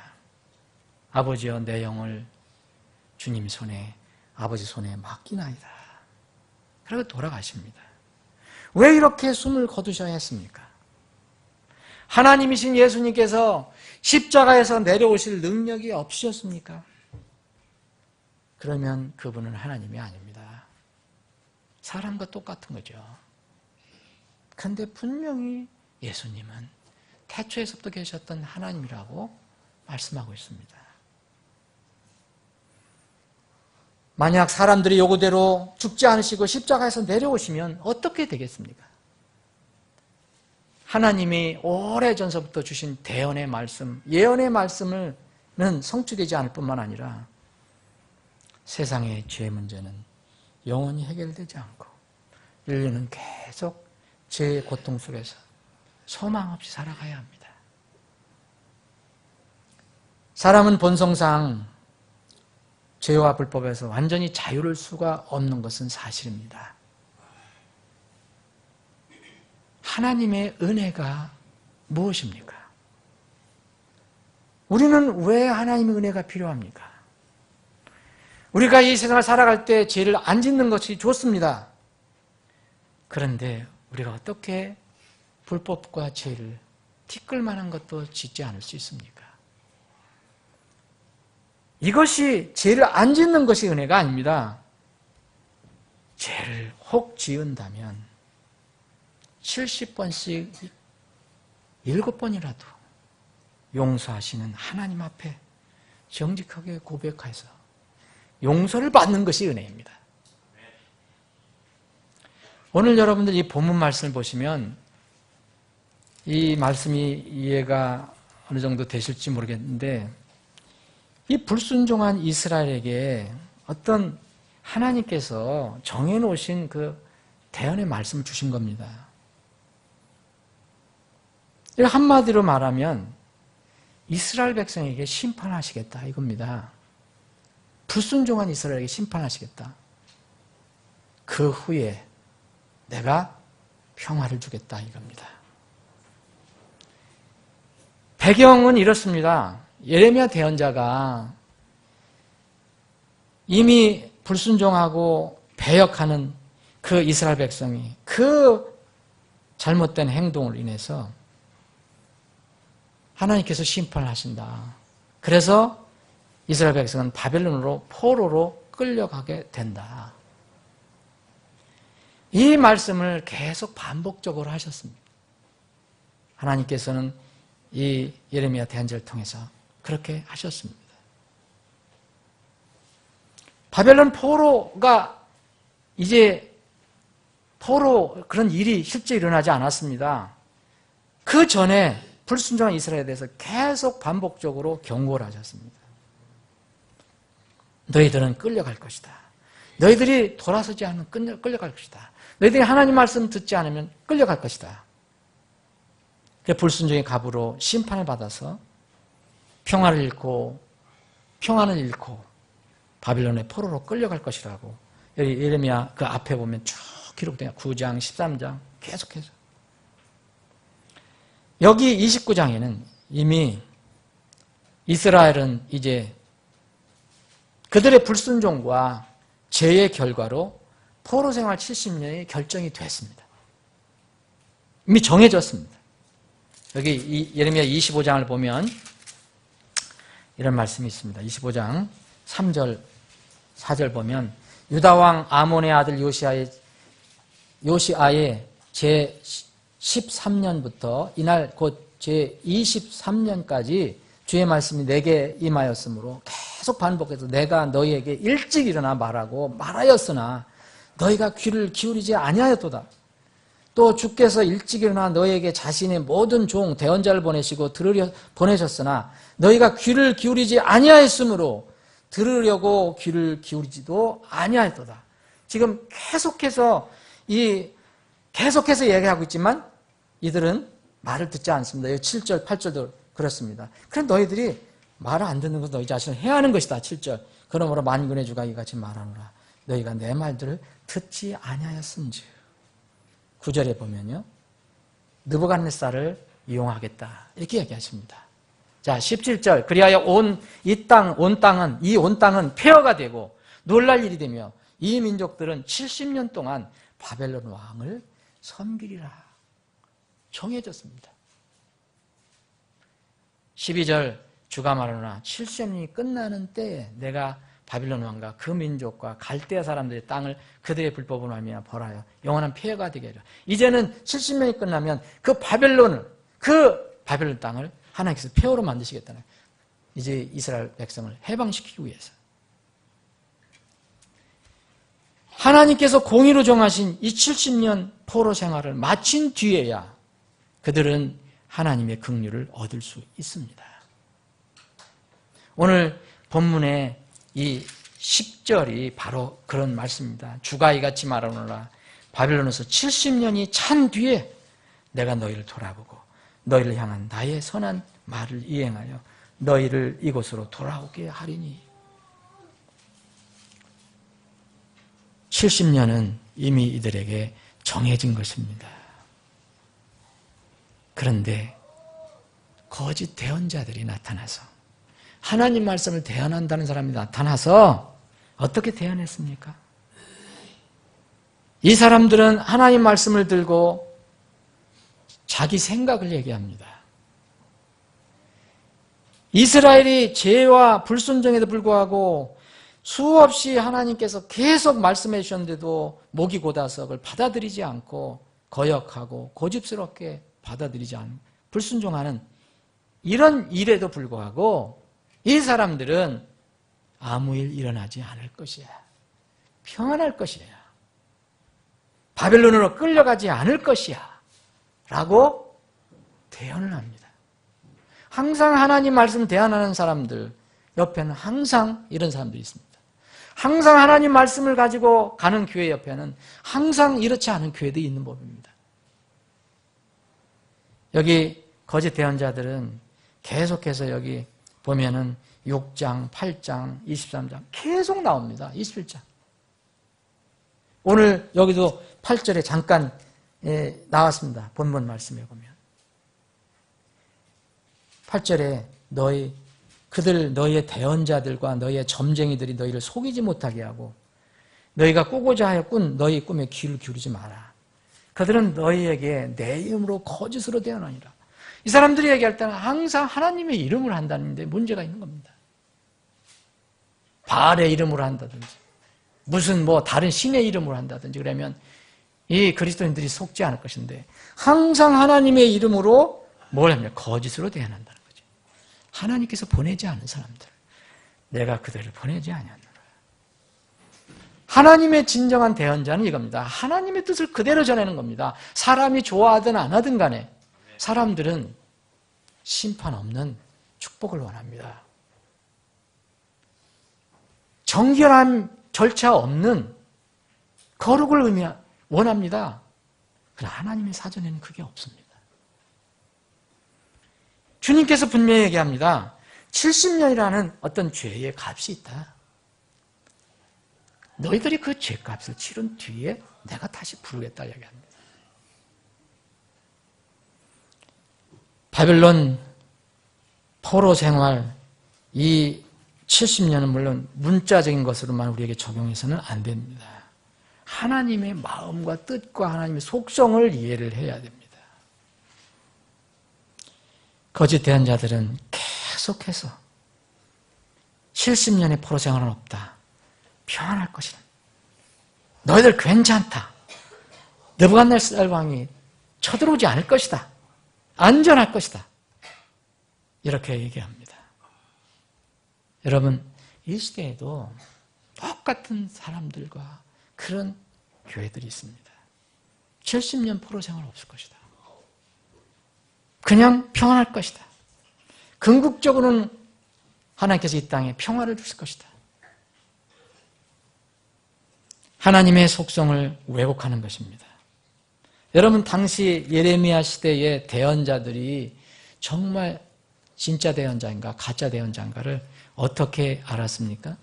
아버지여 내 영을 주님 손에 아버지 손에 맡기나이다. 그리고 돌아가십니다. 왜 이렇게 숨을 거두셔야 했습니까? 하나님이신 예수님께서 십자가에서 내려오실 능력이 없으셨습니까? 그러면 그분은 하나님이 아닙니다. 사람과 똑같은 거죠. 그런데 분명히 예수님은 태초에서부터 계셨던 하나님이라고 말씀하고 있습니다. 만약 사람들이 요구대로 죽지 않으시고 십자가에서 내려오시면 어떻게 되겠습니까? 하나님이 오래전서부터 주신 대언의 말씀, 예언의 말씀은 성취되지 않을 뿐만 아니라 세상의 죄 문제는 영원히 해결되지 않고 인류는 계속 죄의 고통 속에서 소망 없이 살아가야 합니다. 사람은 본성상 죄와 불법에서 완전히 자유를 수가 없는 것은 사실입니다. 하나님의 은혜가 무엇입니까? 우리는 왜 하나님의 은혜가 필요합니까? 우리가 이 세상을 살아갈 때 죄를 안 짓는 것이 좋습니다. 그런데 우리가 어떻게 불법과 죄를 티끌만한 것도 짓지 않을 수 있습니까? 이것이 죄를 안 짓는 것이 은혜가 아닙니다. 죄를 혹 지은다면 70번씩 7번이라도 용서하시는 하나님 앞에 정직하게 고백해서 용서를 받는 것이 은혜입니다. 오늘 여러분들 이 본문 말씀을 보시면 이 말씀이 이해가 어느 정도 되실지 모르겠는데 이 불순종한 이스라엘에게 어떤 하나님께서 정해놓으신 그 대언의 말씀을 주신 겁니다. 한마디로 말하면 이스라엘 백성에게 심판하시겠다 이겁니다. 불순종한 이스라엘에게 심판하시겠다. 그 후에 내가 평화를 주겠다 이겁니다. 배경은 이렇습니다. 예레미야 대언자가 이미 불순종하고 배역하는 그 이스라엘 백성이 그 잘못된 행동을 인해서 하나님께서 심판을 하신다. 그래서 이스라엘 백성은 바벨론으로 포로로 끌려가게 된다. 이 말씀을 계속 반복적으로 하셨습니다. 하나님께서는 이 예레미야 대언자를 통해서 그렇게 하셨습니다. 바벨론 포로가 이제 포로 그런 일이 실제 일어나지 않았습니다. 그 전에 불순종한 이스라엘에 대해서 계속 반복적으로 경고를 하셨습니다. 너희들은 끌려갈 것이다. 너희들이 돌아서지 않으면 끌려갈 것이다. 너희들이 하나님 말씀 듣지 않으면 끌려갈 것이다. 불순종의 갑으로 심판을 받아서 평안을 잃고 바빌론의 포로로 끌려갈 것이라고 여기 예레미야 그 앞에 보면 쭉 기록돼요. 9장, 13장 계속해서. 여기 29장에는 이미 이스라엘은 이제 그들의 불순종과 죄의 결과로 포로 생활 70년이 결정이 됐습니다. 이미 정해졌습니다. 여기 예레미야 25장을 보면 이런 말씀이 있습니다. 25장 3절, 4절 보면 유다왕 아몬의 아들 요시아의 제 13년부터 이날 곧 제 23년까지 주의 말씀이 내게 임하였으므로 계속 반복해서 내가 너희에게 일찍 일어나 말하고 말하였으나 너희가 귀를 기울이지 아니하였도다. 또 주께서 일찍 일어나 너희에게 자신의 모든 종 대언자를 보내시고 들으려 보내셨으나 너희가 귀를 기울이지 아니하였으므로 들으려고 귀를 기울이지도 아니하였도다. 지금 계속해서 얘기하고 있지만 이들은 말을 듣지 않습니다. 7절, 8절도 그렇습니다. 그럼 너희들이 말을 안 듣는 것은 너희 자신을 해하는 것이다. 7절. 그러므로 만군의 주가 이같이 말하노라. 너희가 내 말들을 듣지 아니하였은즉. 9절에 보면요. 느부갓네살을 이용하겠다. 이렇게 얘기하십니다. 자, 17절. 그리하여 온 땅은 폐허가 되고 놀랄 일이 되며 이 민족들은 70년 동안 바벨론 왕을 섬기리라. 정해졌습니다. 12절. 주가 말하노라. 70년이 끝나는 때에 내가 바빌론 왕과 그 민족과 갈대아 사람들의 땅을 그들의 불법으로 말미암아 벌하여 영원한 폐허가 되게 하리라. 이제는 70년이 끝나면 그 바벨론 땅을 하나님께서 폐허로 만드시겠다는, 이제 이스라엘 백성을 해방시키기 위해서 하나님께서 공의로 정하신 이 70년 포로 생활을 마친 뒤에야 그들은 하나님의 긍휼을 얻을 수 있습니다. 오늘 본문의 이 10절이 바로 그런 말씀입니다. 주가 이같이 말하노라. 바빌론에서 70년이 찬 뒤에 내가 너희를 돌아보고 너희를 향한 나의 선한 말을 이행하여 너희를 이곳으로 돌아오게 하리니. 70년은 이미 이들에게 정해진 것입니다. 그런데 거짓 대언자들이 나타나서 하나님 말씀을 대언한다는 사람이 나타나서 어떻게 대안했습니까? 이 사람들은 하나님 말씀을 들고 자기 생각을 얘기합니다. 이스라엘이 죄와 불순종에도 불구하고 수없이 하나님께서 계속 말씀해 주셨는데도 목이 곧아서 그걸 받아들이지 않고 거역하고 고집스럽게 받아들이지 않고 불순종하는 이런 일에도 불구하고 이 사람들은 아무 일 일어나지 않을 것이야. 평안할 것이야. 바벨론으로 끌려가지 않을 것이야. 라고 대언을 합니다. 항상 하나님 말씀 대언하는 사람들 옆에는 항상 이런 사람들이 있습니다. 항상 하나님 말씀을 가지고 가는 교회 옆에는 항상 이렇지 않은 교회도 있는 법입니다. 여기 거짓 대언자들은 계속해서 여기 보면은 6장, 8장, 23장 계속 나옵니다. 27장. 오늘 여기도 8절에 잠깐 나왔습니다. 본문 말씀에 보면. 8절에 너희의 대언자들과 너희의 점쟁이들이 너희를 속이지 못하게 하고 너희가 꾸고자 하여 꾼 너희 꿈에 귀를 기울이지 마라. 그들은 너희에게 내 이름으로 거짓으로 대언하니라. 이 사람들이 얘기할 때는 항상 하나님의 이름을 한다는데 문제가 있는 겁니다. 바알의 이름으로 한다든지 무슨 다른 신의 이름으로 한다든지 그러면 이 그리스도인들이 속지 않을 것인데 항상 하나님의 이름으로 뭘 합니까? 거짓으로 대언한다는 거죠. 하나님께서 보내지 않은 사람들, 내가 그들을 보내지 아니하노라. 하나님의 진정한 대언자는 이겁니다. 하나님의 뜻을 그대로 전하는 겁니다. 사람이 좋아하든 안 하든 간에 사람들은 심판 없는 축복을 원합니다. 정결한 절차 없는 거룩을 원합니다. 그러나 하나님의 사전에는 그게 없습니다. 주님께서 분명히 얘기합니다. 70년이라는 어떤 죄의 값이 있다. 너희들이 그 죄값을 치른 뒤에 내가 다시 부르겠다 얘기합니다. 바벨론 포로 생활 이 70년은 물론 문자적인 것으로만 우리에게 적용해서는 안 됩니다. 하나님의 마음과 뜻과 하나님의 속성을 이해를 해야 됩니다. 거짓 대언자들은 계속해서 70년의 포로 생활은 없다. 평안할 것이다. 너희들 괜찮다. 느부갓네살 왕이 쳐들어오지 않을 것이다. 안전할 것이다. 이렇게 얘기합니다. 여러분, 이 시대에도 똑같은 사람들과 그런 교회들이 있습니다. 70년 포로 생활 없을 것이다. 그냥 평안할 것이다. 궁극적으로는 하나님께서 이 땅에 평화를 주실 것이다. 하나님의 속성을 왜곡하는 것입니다. 여러분, 당시 예레미야 시대의 대언자들이 정말 진짜 대언자인가 가짜 대언자인가를 어떻게 알았습니까?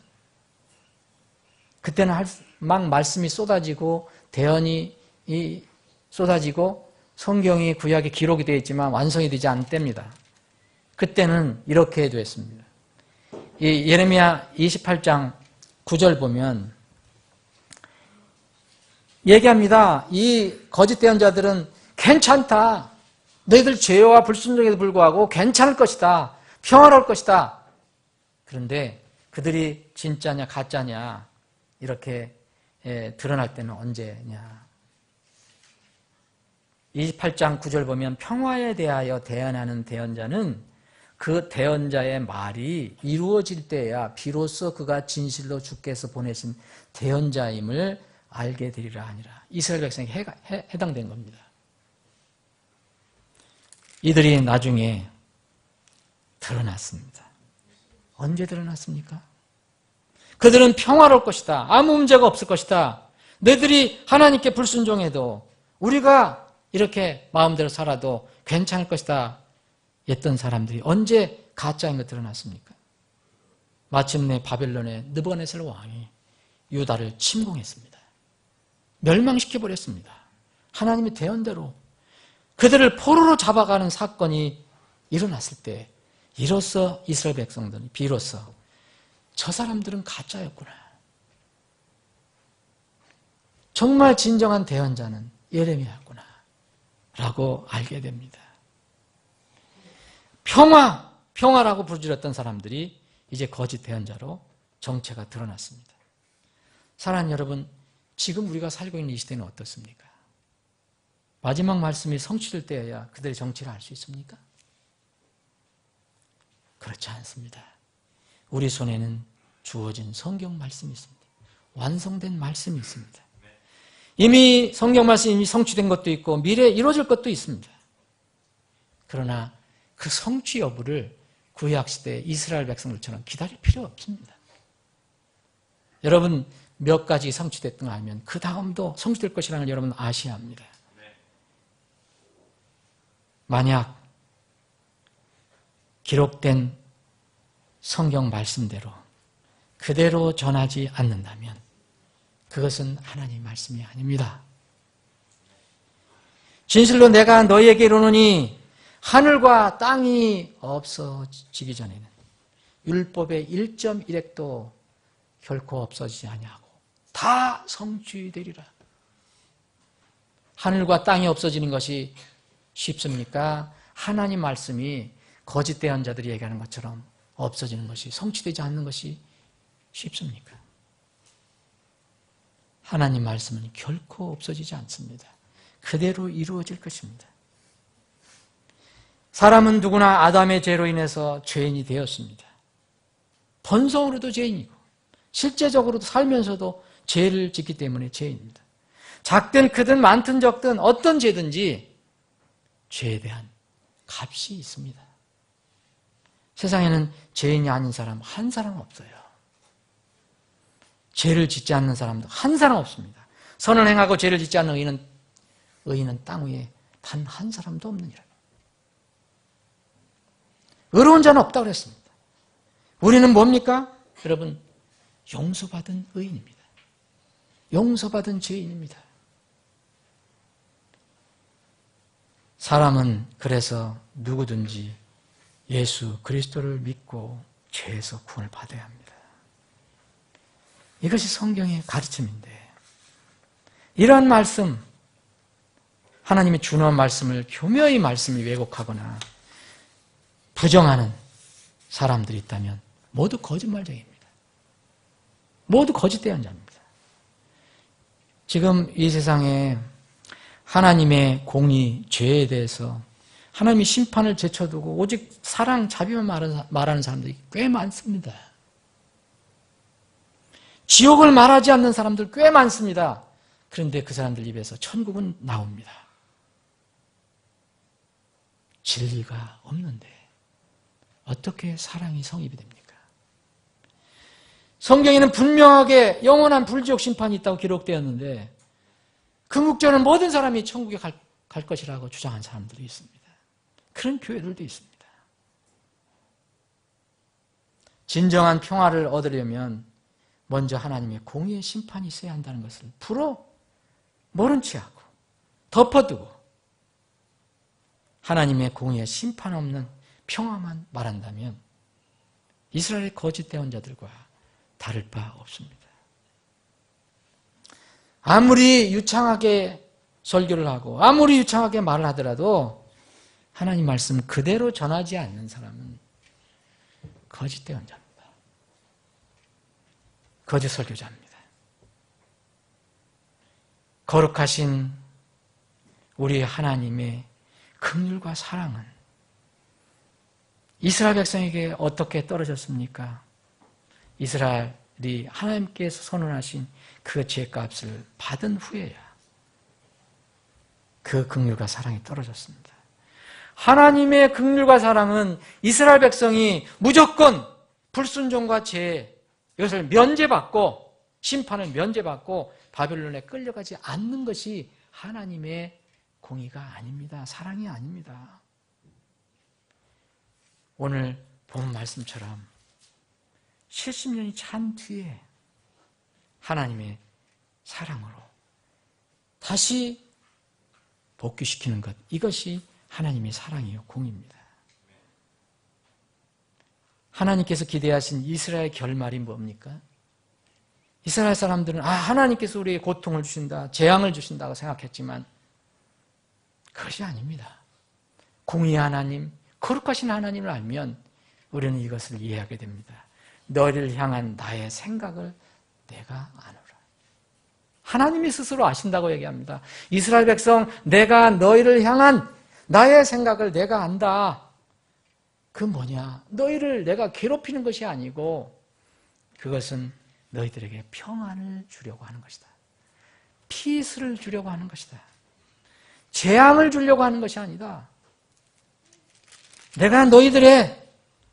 그때는 막 말씀이 쏟아지고 대언이 쏟아지고 성경이 구약에 기록이 되어 있지만 완성이 되지 않은 때입니다. 그때는 이렇게 됐습니다. 이 예레미야 28장 9절 보면 얘기합니다. 이 거짓 대언자들은 괜찮다. 너희들 죄와 불순종에도 불구하고 괜찮을 것이다. 평화로울 것이다. 그런데 그들이 진짜냐 가짜냐 이렇게 드러날 때는 언제냐. 28장 9절 보면 평화에 대하여 대언하는 대언자는 그 대언자의 말이 이루어질 때야 비로소 그가 진실로 주께서 보내신 대언자임을 알게 되리라 하니라. 이스라엘 백성이 해당된 겁니다. 이들이 나중에 드러났습니다. 언제 드러났습니까? 그들은 평화로울 것이다. 아무 문제가 없을 것이다. 너희들이 하나님께 불순종해도 우리가 이렇게 마음대로 살아도 괜찮을 것이다. 했던 사람들이 언제 가짜인 거 드러났습니까? 마침내 바벨론의 느부갓네살 왕이 유다를 침공했습니다. 멸망시켜버렸습니다. 하나님의 대언대로 그들을 포로로 잡아가는 사건이 일어났을 때 이로써 이스라엘 백성들이 비로소 저 사람들은 가짜였구나. 정말 진정한 대언자는 예레미야구나 라고 알게 됩니다. 평화라고 부르짖었던 사람들이 이제 거짓 대언자로 정체가 드러났습니다. 사랑하는 여러분, 지금 우리가 살고 있는 이 시대는 어떻습니까? 마지막 말씀이 성취될 때여야 그들의 정체를 알 수 있습니까? 그렇지 않습니다. 우리 손에는 주어진 성경 말씀이 있습니다. 완성된 말씀이 있습니다. 이미 성경 말씀이 이미 성취된 것도 있고 미래에 이루어질 것도 있습니다. 그러나 그 성취 여부를 구약시대 이스라엘 백성들처럼 기다릴 필요 없습니다. 여러분, 몇 가지 성취됐던 거 알면 그 다음도 성취될 것이라는 걸 여러분 아셔야 합니다. 만약 기록된 성경 말씀대로 그대로 전하지 않는다면 그것은 하나님의 말씀이 아닙니다. 진실로 내가 너희에게 이르노니 하늘과 땅이 없어지기 전에는 율법의 1.1획도 결코 없어지지 아니하고 다 성취되리라. 하늘과 땅이 없어지는 것이 쉽습니까? 하나님 말씀이 거짓 대언자들이 얘기하는 것처럼 없어지는 것이, 성취되지 않는 것이 쉽습니까? 하나님 말씀은 결코 없어지지 않습니다. 그대로 이루어질 것입니다. 사람은 누구나 아담의 죄로 인해서 죄인이 되었습니다. 본성으로도 죄인이고 실제적으로도 살면서도 죄를 짓기 때문에 죄인입니다. 작든 크든 많든 적든 어떤 죄든지 죄에 대한 값이 있습니다. 세상에는 죄인이 아닌 사람 한 사람 없어요. 죄를 짓지 않는 사람도 한 사람 없습니다. 선을 행하고 죄를 짓지 않는 의인은 땅 위에 단 한 사람도 없느니라. 의로운 자는 없다고 그랬습니다. 우리는 뭡니까? 여러분, 용서받은 의인입니다. 용서받은 죄인입니다. 사람은 그래서 누구든지 예수 그리스도를 믿고 죄에서 구원을 받아야 합니다. 이것이 성경의 가르침인데, 이러한 말씀, 하나님의 준엄한 말씀을 교묘히 말씀을 왜곡하거나 부정하는 사람들이 있다면 모두 거짓말쟁이입니다. 모두 거짓 대언자입니다. 지금 이 세상에 하나님의 공의, 죄에 대해서 하나님이 심판을 제쳐두고 오직 사랑, 자비만 말하는 사람들이 꽤 많습니다. 지옥을 말하지 않는 사람들 꽤 많습니다. 그런데 그 사람들 입에서 천국은 나옵니다. 진리가 없는데 어떻게 사랑이 성립이 됩니까? 성경에는 분명하게 영원한 불지옥 심판이 있다고 기록되었는데 금국전은 모든 사람이 천국에 갈 것이라고 주장한 사람들이 있습니다. 그런 교회들도 있습니다. 진정한 평화를 얻으려면 먼저 하나님의 공의의 심판이 있어야 한다는 것을 모른 체하고 덮어두고 하나님의 공의의 심판 없는 평화만 말한다면 이스라엘의 거짓 대언자들과 다를 바 없습니다. 아무리 유창하게 설교를 하고 아무리 유창하게 말을 하더라도 하나님 말씀 그대로 전하지 않는 사람은 거짓 대언자입니다. 거짓 설교자입니다. 거룩하신 우리 하나님의 긍휼과 사랑은 이스라엘 백성에게 어떻게 떨어졌습니까? 이스라엘이 하나님께서 선언하신 그 죄값을 받은 후에야 그 긍휼과 사랑이 떨어졌습니다. 하나님의 긍휼과 사랑은 이스라엘 백성이 무조건 불순종과 죄, 이것을 면제받고 심판을 면제받고 바벨론에 끌려가지 않는 것이 하나님의 공의가 아닙니다. 사랑이 아닙니다. 오늘 본 말씀처럼 70년이 찬 뒤에 하나님의 사랑으로 다시 복귀시키는 것, 이것이 하나님의 사랑이요 공의입니다. 하나님께서 기대하신 이스라엘 결말이 뭡니까? 이스라엘 사람들은 하나님께서 우리에게 고통을 주신다, 재앙을 주신다고 생각했지만 그것이 아닙니다. 공의의 하나님, 거룩하신 하나님을 알면 우리는 이것을 이해하게 됩니다. 너희를 향한 나의 생각을 내가 아노라. 하나님이 스스로 아신다고 얘기합니다. 이스라엘 백성, 내가 너희를 향한 나의 생각을 내가 안다. 그 뭐냐? 너희를 내가 괴롭히는 것이 아니고 그것은 너희들에게 평안을 주려고 하는 것이다. 피스를 주려고 하는 것이다. 재앙을 주려고 하는 것이 아니다. 내가 너희들의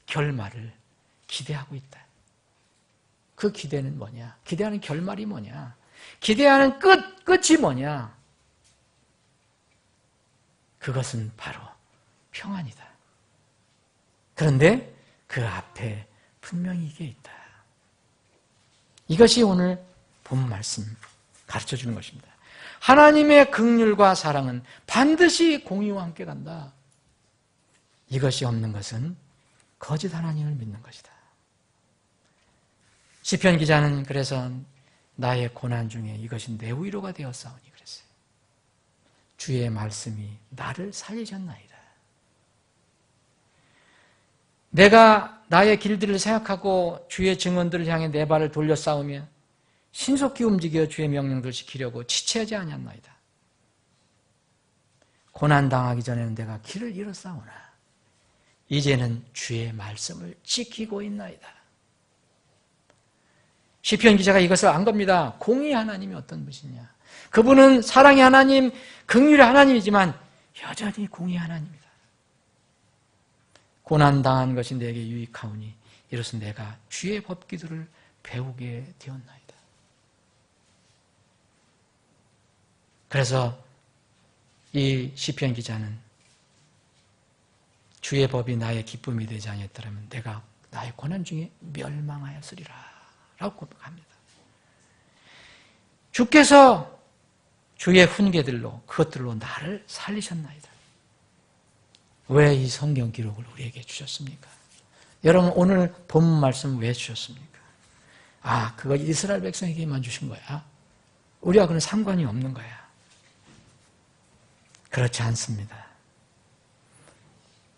결말을 기대하고 있다. 그 기대는 뭐냐? 기대하는 결말이 뭐냐? 기대하는 끝이 뭐냐? 그것은 바로 평안이다. 그런데 그 앞에 분명히 이게 있다. 이것이 오늘 본 말씀 가르쳐주는 것입니다. 하나님의 긍휼과 사랑은 반드시 공의와 함께 간다. 이것이 없는 것은 거짓 하나님을 믿는 것이다. 시편 기자는 그래서 나의 고난 중에 이것이 내 위로가 되었사오니 그랬어요. 주의 말씀이 나를 살리셨나이다. 내가 나의 길들을 생각하고 주의 증언들을 향해 내 발을 돌려 싸우며 신속히 움직여 주의 명령들을 지키려고 지체하지 아니었나이다. 고난당하기 전에는 내가 길을 잃었사오나 이제는 주의 말씀을 지키고 있나이다. 시편 기자가 이것을 안 겁니다. 공의 하나님이 어떤 분이냐. 그분은 사랑의 하나님, 긍휼의 하나님이지만 여전히 공의 하나님이다. 고난당한 것이 내게 유익하오니 이로써 내가 주의 법기도를 배우게 되었나이다. 그래서 이 시편 기자는 주의 법이 나의 기쁨이 되지 아니했더라면 내가 나의 고난 중에 멸망하였으리라 라고 고백합니다. 주께서 주의 훈계들로 그것들로 나를 살리셨나이다. 왜 이 성경 기록을 우리에게 주셨습니까? 여러분 오늘 본문 말씀 왜 주셨습니까? 그거 이스라엘 백성에게만 주신 거야. 우리와 그런 상관이 없는 거야. 그렇지 않습니다.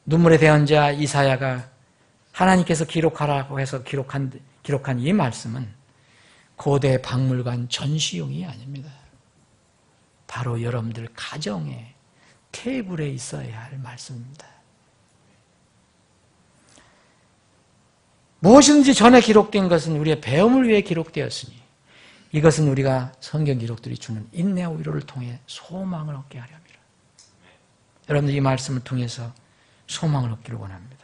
눈물의 대언자 이사야가 하나님께서 기록하라고 해서 기록한 이 말씀은 고대 박물관 전시용이 아닙니다. 바로 여러분들 가정에 테이블에 있어야 할 말씀입니다. 무엇이든지 전에 기록된 것은 우리의 배움을 위해 기록되었으니 이것은 우리가 성경 기록들이 주는 인내와 위로를 통해 소망을 얻게 하려 합니다. 여러분들 이 말씀을 통해서 소망을 얻기를 원합니다.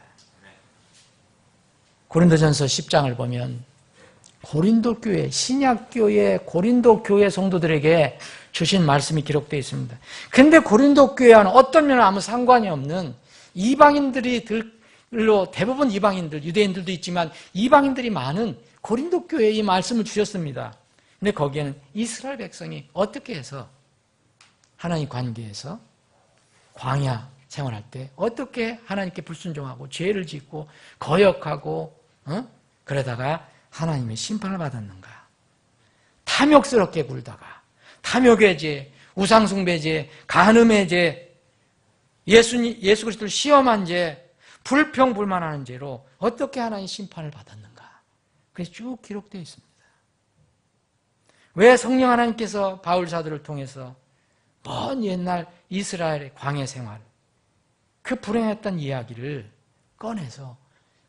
고린도전서 10장을 보면 고린도 교회, 신약 교회, 고린도 교회 성도들에게 주신 말씀이 기록되어 있습니다. 그런데 고린도 교회와는 어떤 면은 아무 상관이 없는 이방인들로 대부분 이방인들, 유대인들도 있지만 이방인들이 많은 고린도 교회에 이 말씀을 주셨습니다. 근데 거기에는 이스라엘 백성이 어떻게 해서 하나님 관계에서 광야 생활할 때 어떻게 하나님께 불순종하고 죄를 짓고 거역하고 그러다가 하나님의 심판을 받았는가. 탐욕스럽게 굴다가 탐욕의 죄, 우상숭배죄, 간음의 죄, 예수 그리스도를 시험한 죄, 불평불만하는 죄로 어떻게 하나님 심판을 받았는가. 그게 쭉 기록되어 있습니다. 왜 성령 하나님께서 바울 사도를 통해서 먼 옛날 이스라엘의 광야 생활, 그 불행했던 이야기를 꺼내서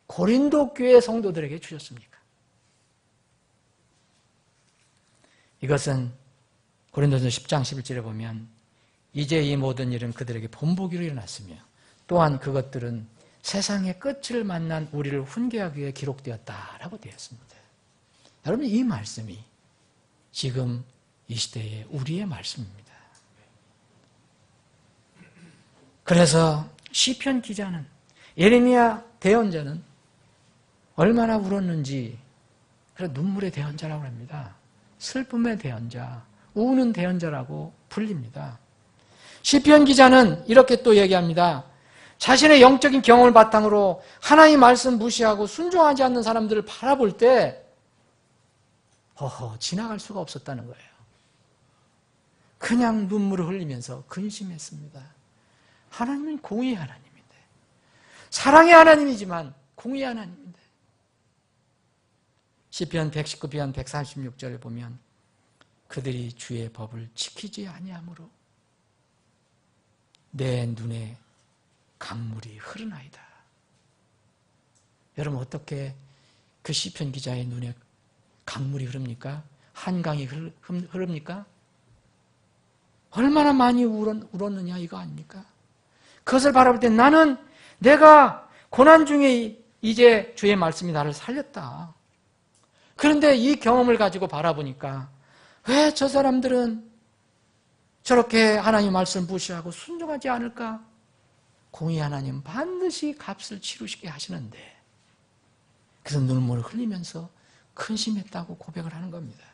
고린도 교회 성도들에게 주셨습니까? 이것은 고린도전서 10장 11절에 보면 이제 이 모든 일은 그들에게 본보기로 일어났으며 또한 그것들은 세상의 끝을 만난 우리를 훈계하기 위해 기록되었다라고 되어 있습니다. 여러분 이 말씀이 지금 이 시대의 우리의 말씀입니다. 그래서 시편 기자는 예레미야 대언자는 얼마나 울었는지 그래서 눈물의 대언자라고 합니다. 슬픔의 대언자, 우는 대언자라고 불립니다. 시편 기자는 이렇게 또 얘기합니다. 자신의 영적인 경험을 바탕으로 하나님 말씀 무시하고 순종하지 않는 사람들을 바라볼 때 지나갈 수가 없었다는 거예요. 그냥 눈물을 흘리면서 근심했습니다. 하나님은 공의의 하나님인데, 사랑의 하나님이지만 공의의 하나님인데, 시편 119편 136절에 보면 그들이 주의 법을 지키지 아니하므로 내 눈에 강물이 흐르나이다. 여러분, 어떻게 그 시편 기자의 눈에 강물이 흐릅니까? 한강이 흐릅니까? 얼마나 많이 울었느냐 이거 아닙니까? 그것을 바라볼 때 나는 내가 고난 중에 이제 주의 말씀이 나를 살렸다. 그런데 이 경험을 가지고 바라보니까 왜 저 사람들은 저렇게 하나님 말씀 무시하고 순종하지 않을까? 공의 하나님 반드시 값을 치르시게 하시는데, 그래서 눈물을 흘리면서 근심했다고 고백을 하는 겁니다.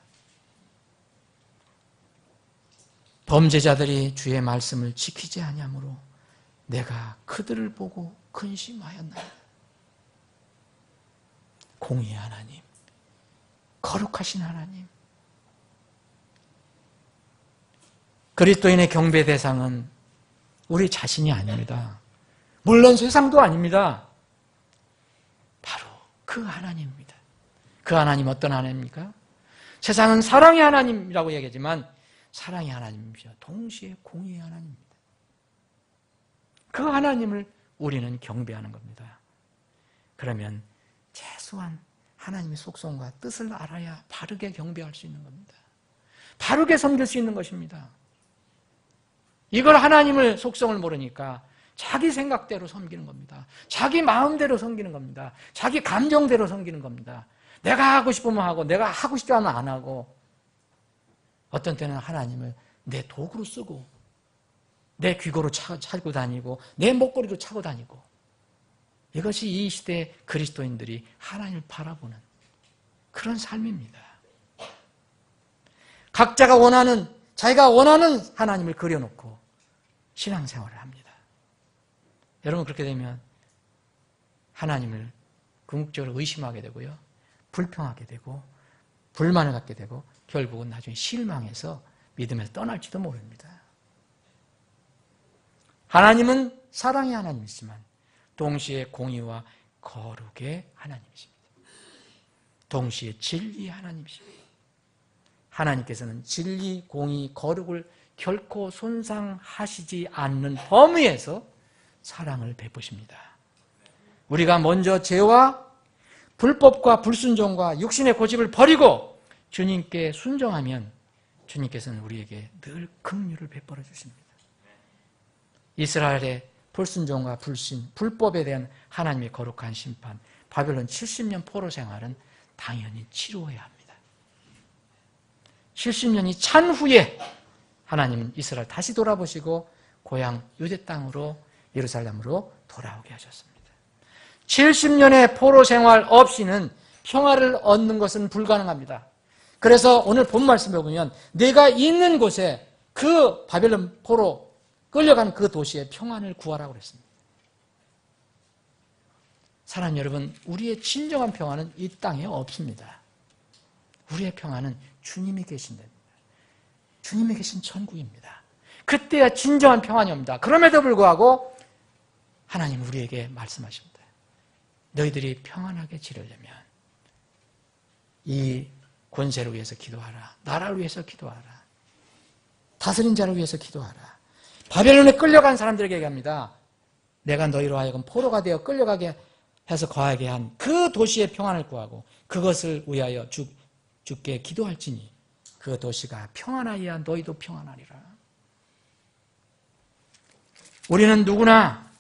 범죄자들이 주의 말씀을 지키지 아니하므로 내가 그들을 보고 근심하였나이다. 공의의 하나님, 거룩하신 하나님, 그리스도인의 경배 대상은 우리 자신이 아닙니다. 물론 세상도 아닙니다. 바로 그 하나님입니다. 그 하나님 어떤 하나님입니까? 세상은 사랑의 하나님이라고 얘기하지만 사랑의 하나님이죠. 동시에 공의의 하나님입니다. 그 하나님을 우리는 경배하는 겁니다. 그러면 최소한 하나님의 속성과 뜻을 알아야 바르게 경배할 수 있는 겁니다. 바르게 섬길 수 있는 것입니다. 이걸 하나님을 속성을 모르니까 자기 생각대로 섬기는 겁니다. 자기 마음대로 섬기는 겁니다. 자기 감정대로 섬기는 겁니다. 내가 하고 싶으면 하고 내가 하고 싶지 않으면 안 하고, 어떤 때는 하나님을 내 도구로 쓰고 내 귀고로 차고 다니고 내 목걸이로 차고 다니고, 이것이 이 시대의 그리스도인들이 하나님을 바라보는 그런 삶입니다. 각자가 자기가 원하는 하나님을 그려놓고 신앙생활을 합니다. 여러분, 그렇게 되면 하나님을 궁극적으로 의심하게 되고요, 불평하게 되고 불만을 갖게 되고 결국은 나중에 실망해서 믿음에서 떠날지도 모릅니다. 하나님은 사랑의 하나님이지만 동시에 공의와 거룩의 하나님이십니다. 동시에 진리의 하나님이십니다. 하나님께서는 진리, 공의, 거룩을 결코 손상하시지 않는 범위에서 사랑을 베푸십니다. 우리가 먼저 죄와 불법과 불순종과 육신의 고집을 버리고 주님께 순종하면 주님께서는 우리에게 늘 긍휼을 베풀어 주십니다. 이스라엘의 불순종과 불신, 불법에 대한 하나님의 거룩한 심판, 바벨론 70년 포로 생활은 당연히 치루어야 합니다. 70년이 찬 후에 하나님은 이스라엘 다시 돌아보시고 고향 유대 땅으로 예루살렘으로 돌아오게 하셨습니다. 70년의 포로 생활 없이는 평화를 얻는 것은 불가능합니다. 그래서 오늘 본 말씀에 보면 내가 있는 곳에 그 바벨론 포로 끌려간 그 도시에 평안을 구하라고 그랬습니다. 사랑하는 여러분, 우리의 진정한 평안은 이 땅에 없습니다. 우리의 평안은 주님이 계신 데입니다. 주님이 계신 천국입니다. 그때야 진정한 평안이 옵니다. 그럼에도 불구하고 하나님 우리에게 말씀하십니다. 너희들이 평안하게 지르려면 이 권세를 위해서 기도하라. 나라를 위해서 기도하라. 다스린 자를 위해서 기도하라. 바벨론에 끌려간 사람들에게 얘기합니다. 내가 너희로 하여금 포로가 되어 끌려가게 해서 거하게 한 그 도시의 평안을 구하고 그것을 위하여 주께 기도할지니 그 도시가 평안하여야 너희도 평안하리라. 우리는 누구나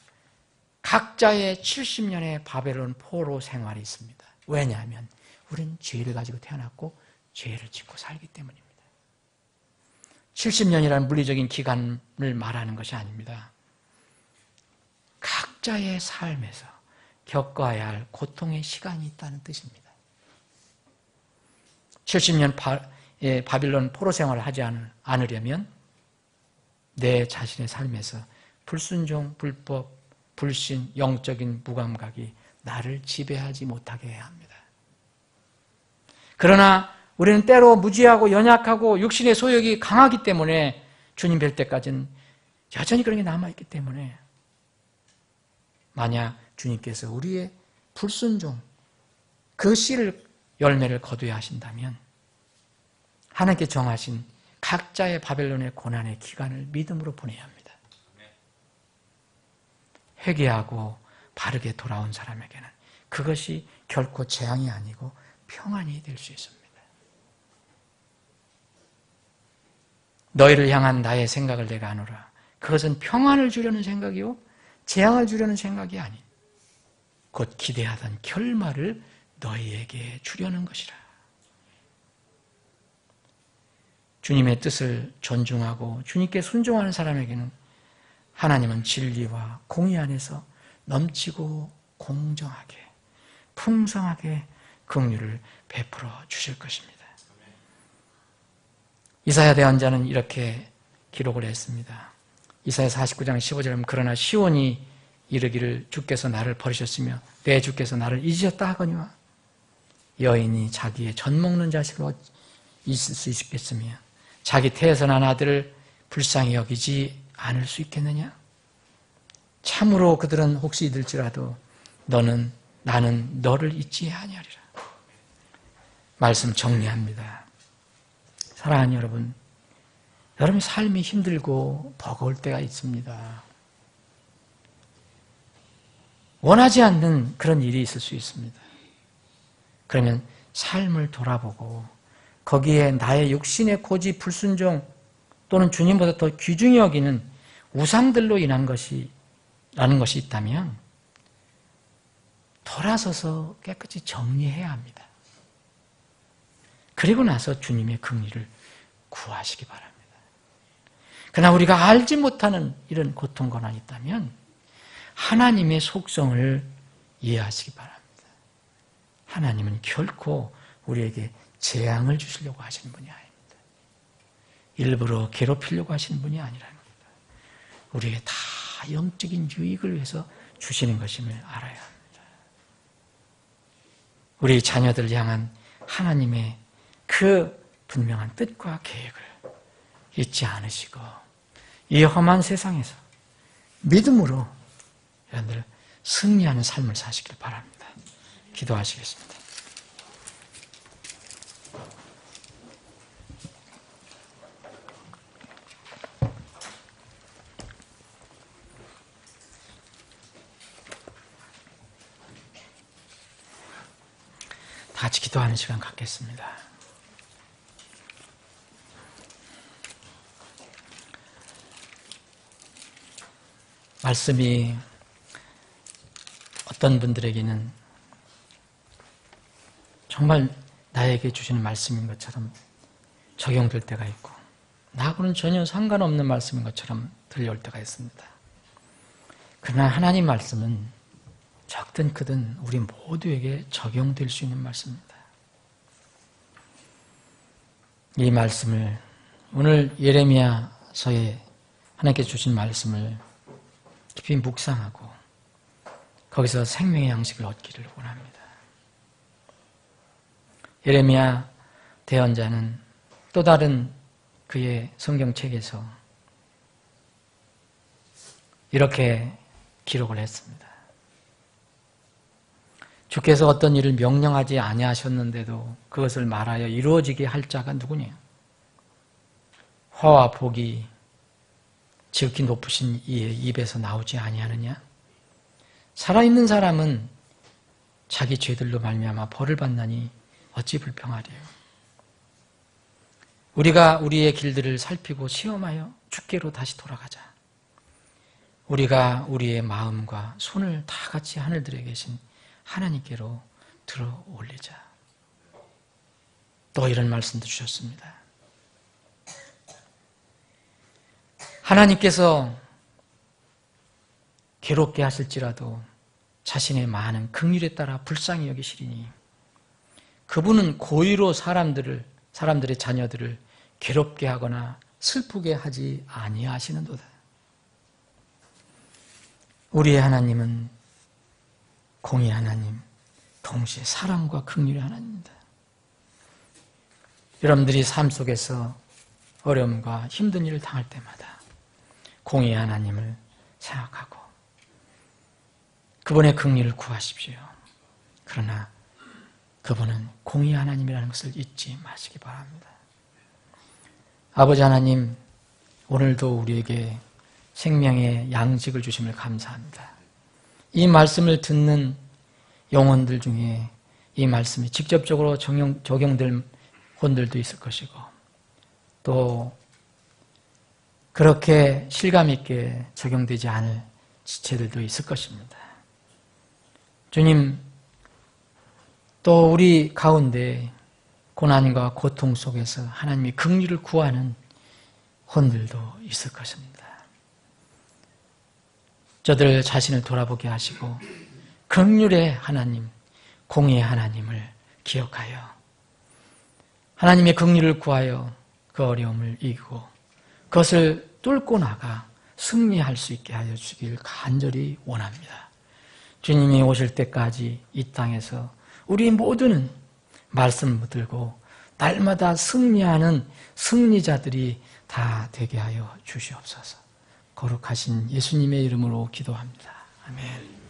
각자의 70년의 바벨론 포로 생활이 있습니다. 왜냐하면 우리는 죄를 가지고 태어났고 죄를 짓고 살기 때문입니다. 70년이라는 물리적인 기간을 말하는 것이 아닙니다. 각자의 삶에서 겪어야 할 고통의 시간이 있다는 뜻입니다. 70년 바빌론 포로 생활을 하지 않으려면 내 자신의 삶에서 불순종, 불법, 불신, 영적인 무감각이 나를 지배하지 못하게 해야 합니다. 그러나 우리는 때로 무지하고 연약하고 육신의 소욕이 강하기 때문에 주님 뵐 때까지는 여전히 그런 게 남아있기 때문에 만약 주님께서 우리의 불순종, 그 씨를 열매를 거두어야 하신다면 하나님께 정하신 각자의 바벨론의 고난의 기간을 믿음으로 보내야 합니다. 회개하고 바르게 돌아온 사람에게는 그것이 결코 재앙이 아니고 평안이 될 수 있습니다. 너희를 향한 나의 생각을 내가 아노라. 그것은 평안을 주려는 생각이요 재앙을 주려는 생각이 아닌 곧 기대하던 결말을 너희에게 주려는 것이라. 주님의 뜻을 존중하고 주님께 순종하는 사람에게는 하나님은 진리와 공의 안에서 넘치고 공정하게 풍성하게 긍휼을 베풀어 주실 것입니다. 이사야 대언자는 이렇게 기록을 했습니다. 이사야 49장 15절에 보면 그러나 시온이 이르기를 주께서 나를 버리셨으며 내 주께서 나를 잊으셨다 하거니와 여인이 자기의 젖 먹는 자식을 있을 수 있겠으며 자기 태에서 난 아들을 불쌍히 여기지 않을 수 있겠느냐? 참으로 그들은 혹시 잊을지라도 나는 너를 잊지 아니하리라. 말씀 정리합니다. 사랑하는 여러분, 여러분 삶이 힘들고 버거울 때가 있습니다. 원하지 않는 그런 일이 있을 수 있습니다. 그러면 삶을 돌아보고 거기에 나의 육신의 고집, 불순종 또는 주님보다 더 귀중히 여기는 우상들로 인한 것이라는 것이 있다면 돌아서서 깨끗이 정리해야 합니다. 그리고 나서 주님의 긍휼을 구하시기 바랍니다. 그러나 우리가 알지 못하는 이런 고통, 고난이 있다면 하나님의 속성을 이해하시기 바랍니다. 하나님은 결코 우리에게 재앙을 주시려고 하시는 분이 아닙니다. 일부러 괴롭히려고 하시는 분이 아니라는 겁니다. 우리에게 다 영적인 유익을 위해서 주시는 것임을 알아야 합니다. 우리 자녀들을 향한 하나님의 그 분명한 뜻과 계획을 잊지 않으시고 이 험한 세상에서 믿음으로 여러분들 승리하는 삶을 사시길 바랍니다. 기도하시겠습니다. 다 같이 기도하는 시간 갖겠습니다. 말씀이 어떤 분들에게는 정말 나에게 주시는 말씀인 것처럼 적용될 때가 있고 나하고는 전혀 상관없는 말씀인 것처럼 들려올 때가 있습니다. 그러나 하나님 말씀은 적든 크든 우리 모두에게 적용될 수 있는 말씀입니다. 이 말씀을 오늘 예레미야서에 하나님께서 주신 말씀을 깊이 묵상하고 거기서 생명의 양식을 얻기를 원합니다. 예레미야 대언자는 또 다른 그의 성경책에서 이렇게 기록을 했습니다. 주께서 어떤 일을 명령하지 아니하셨는데도 그것을 말하여 이루어지게 할 자가 누구냐? 화와 복이 지극히 높으신 이의 입에서 나오지 아니하느냐? 살아있는 사람은 자기 죄들로 말미암아 벌을 받나니 어찌 불평하리요? 우리가 우리의 길들을 살피고 시험하여 주께로 다시 돌아가자. 우리가 우리의 마음과 손을 다 같이 하늘들에 계신 하나님께로 들어 올리자. 또 이런 말씀도 주셨습니다. 하나님께서 괴롭게 하실지라도 자신의 많은 긍휼에 따라 불쌍히 여기시리니 그분은 고의로 사람들의 자녀들을 괴롭게 하거나 슬프게 하지 아니하시는도다. 우리의 하나님은 공의 하나님, 동시에 사랑과 긍휼의 하나님입니다. 여러분들이 삶 속에서 어려움과 힘든 일을 당할 때마다 공의의 하나님을 생각하고 그분의 긍휼을 구하십시오. 그러나 그분은 공의의 하나님이라는 것을 잊지 마시기 바랍니다. 아버지 하나님, 오늘도 우리에게 생명의 양식을 주심을 감사합니다. 이 말씀을 듣는 영혼들 중에 이 말씀이 직접적으로 적용될 혼들도 있을 것이고 또 그렇게 실감 있게 적용되지 않을 지체들도 있을 것입니다. 주님, 또 우리 가운데 고난과 고통 속에서 하나님의 긍휼을 구하는 혼들도 있을 것입니다. 저들 자신을 돌아보게 하시고 긍휼의 하나님, 공의의 하나님을 기억하여 하나님의 긍휼을 구하여 그 어려움을 이기고 그것을 뚫고 나가 승리할 수 있게 하여 주길 간절히 원합니다. 주님이 오실 때까지 이 땅에서 우리 모두는 말씀 붙들고 날마다 승리하는 승리자들이 다 되게 하여 주시옵소서. 거룩하신 예수님의 이름으로 기도합니다. 아멘.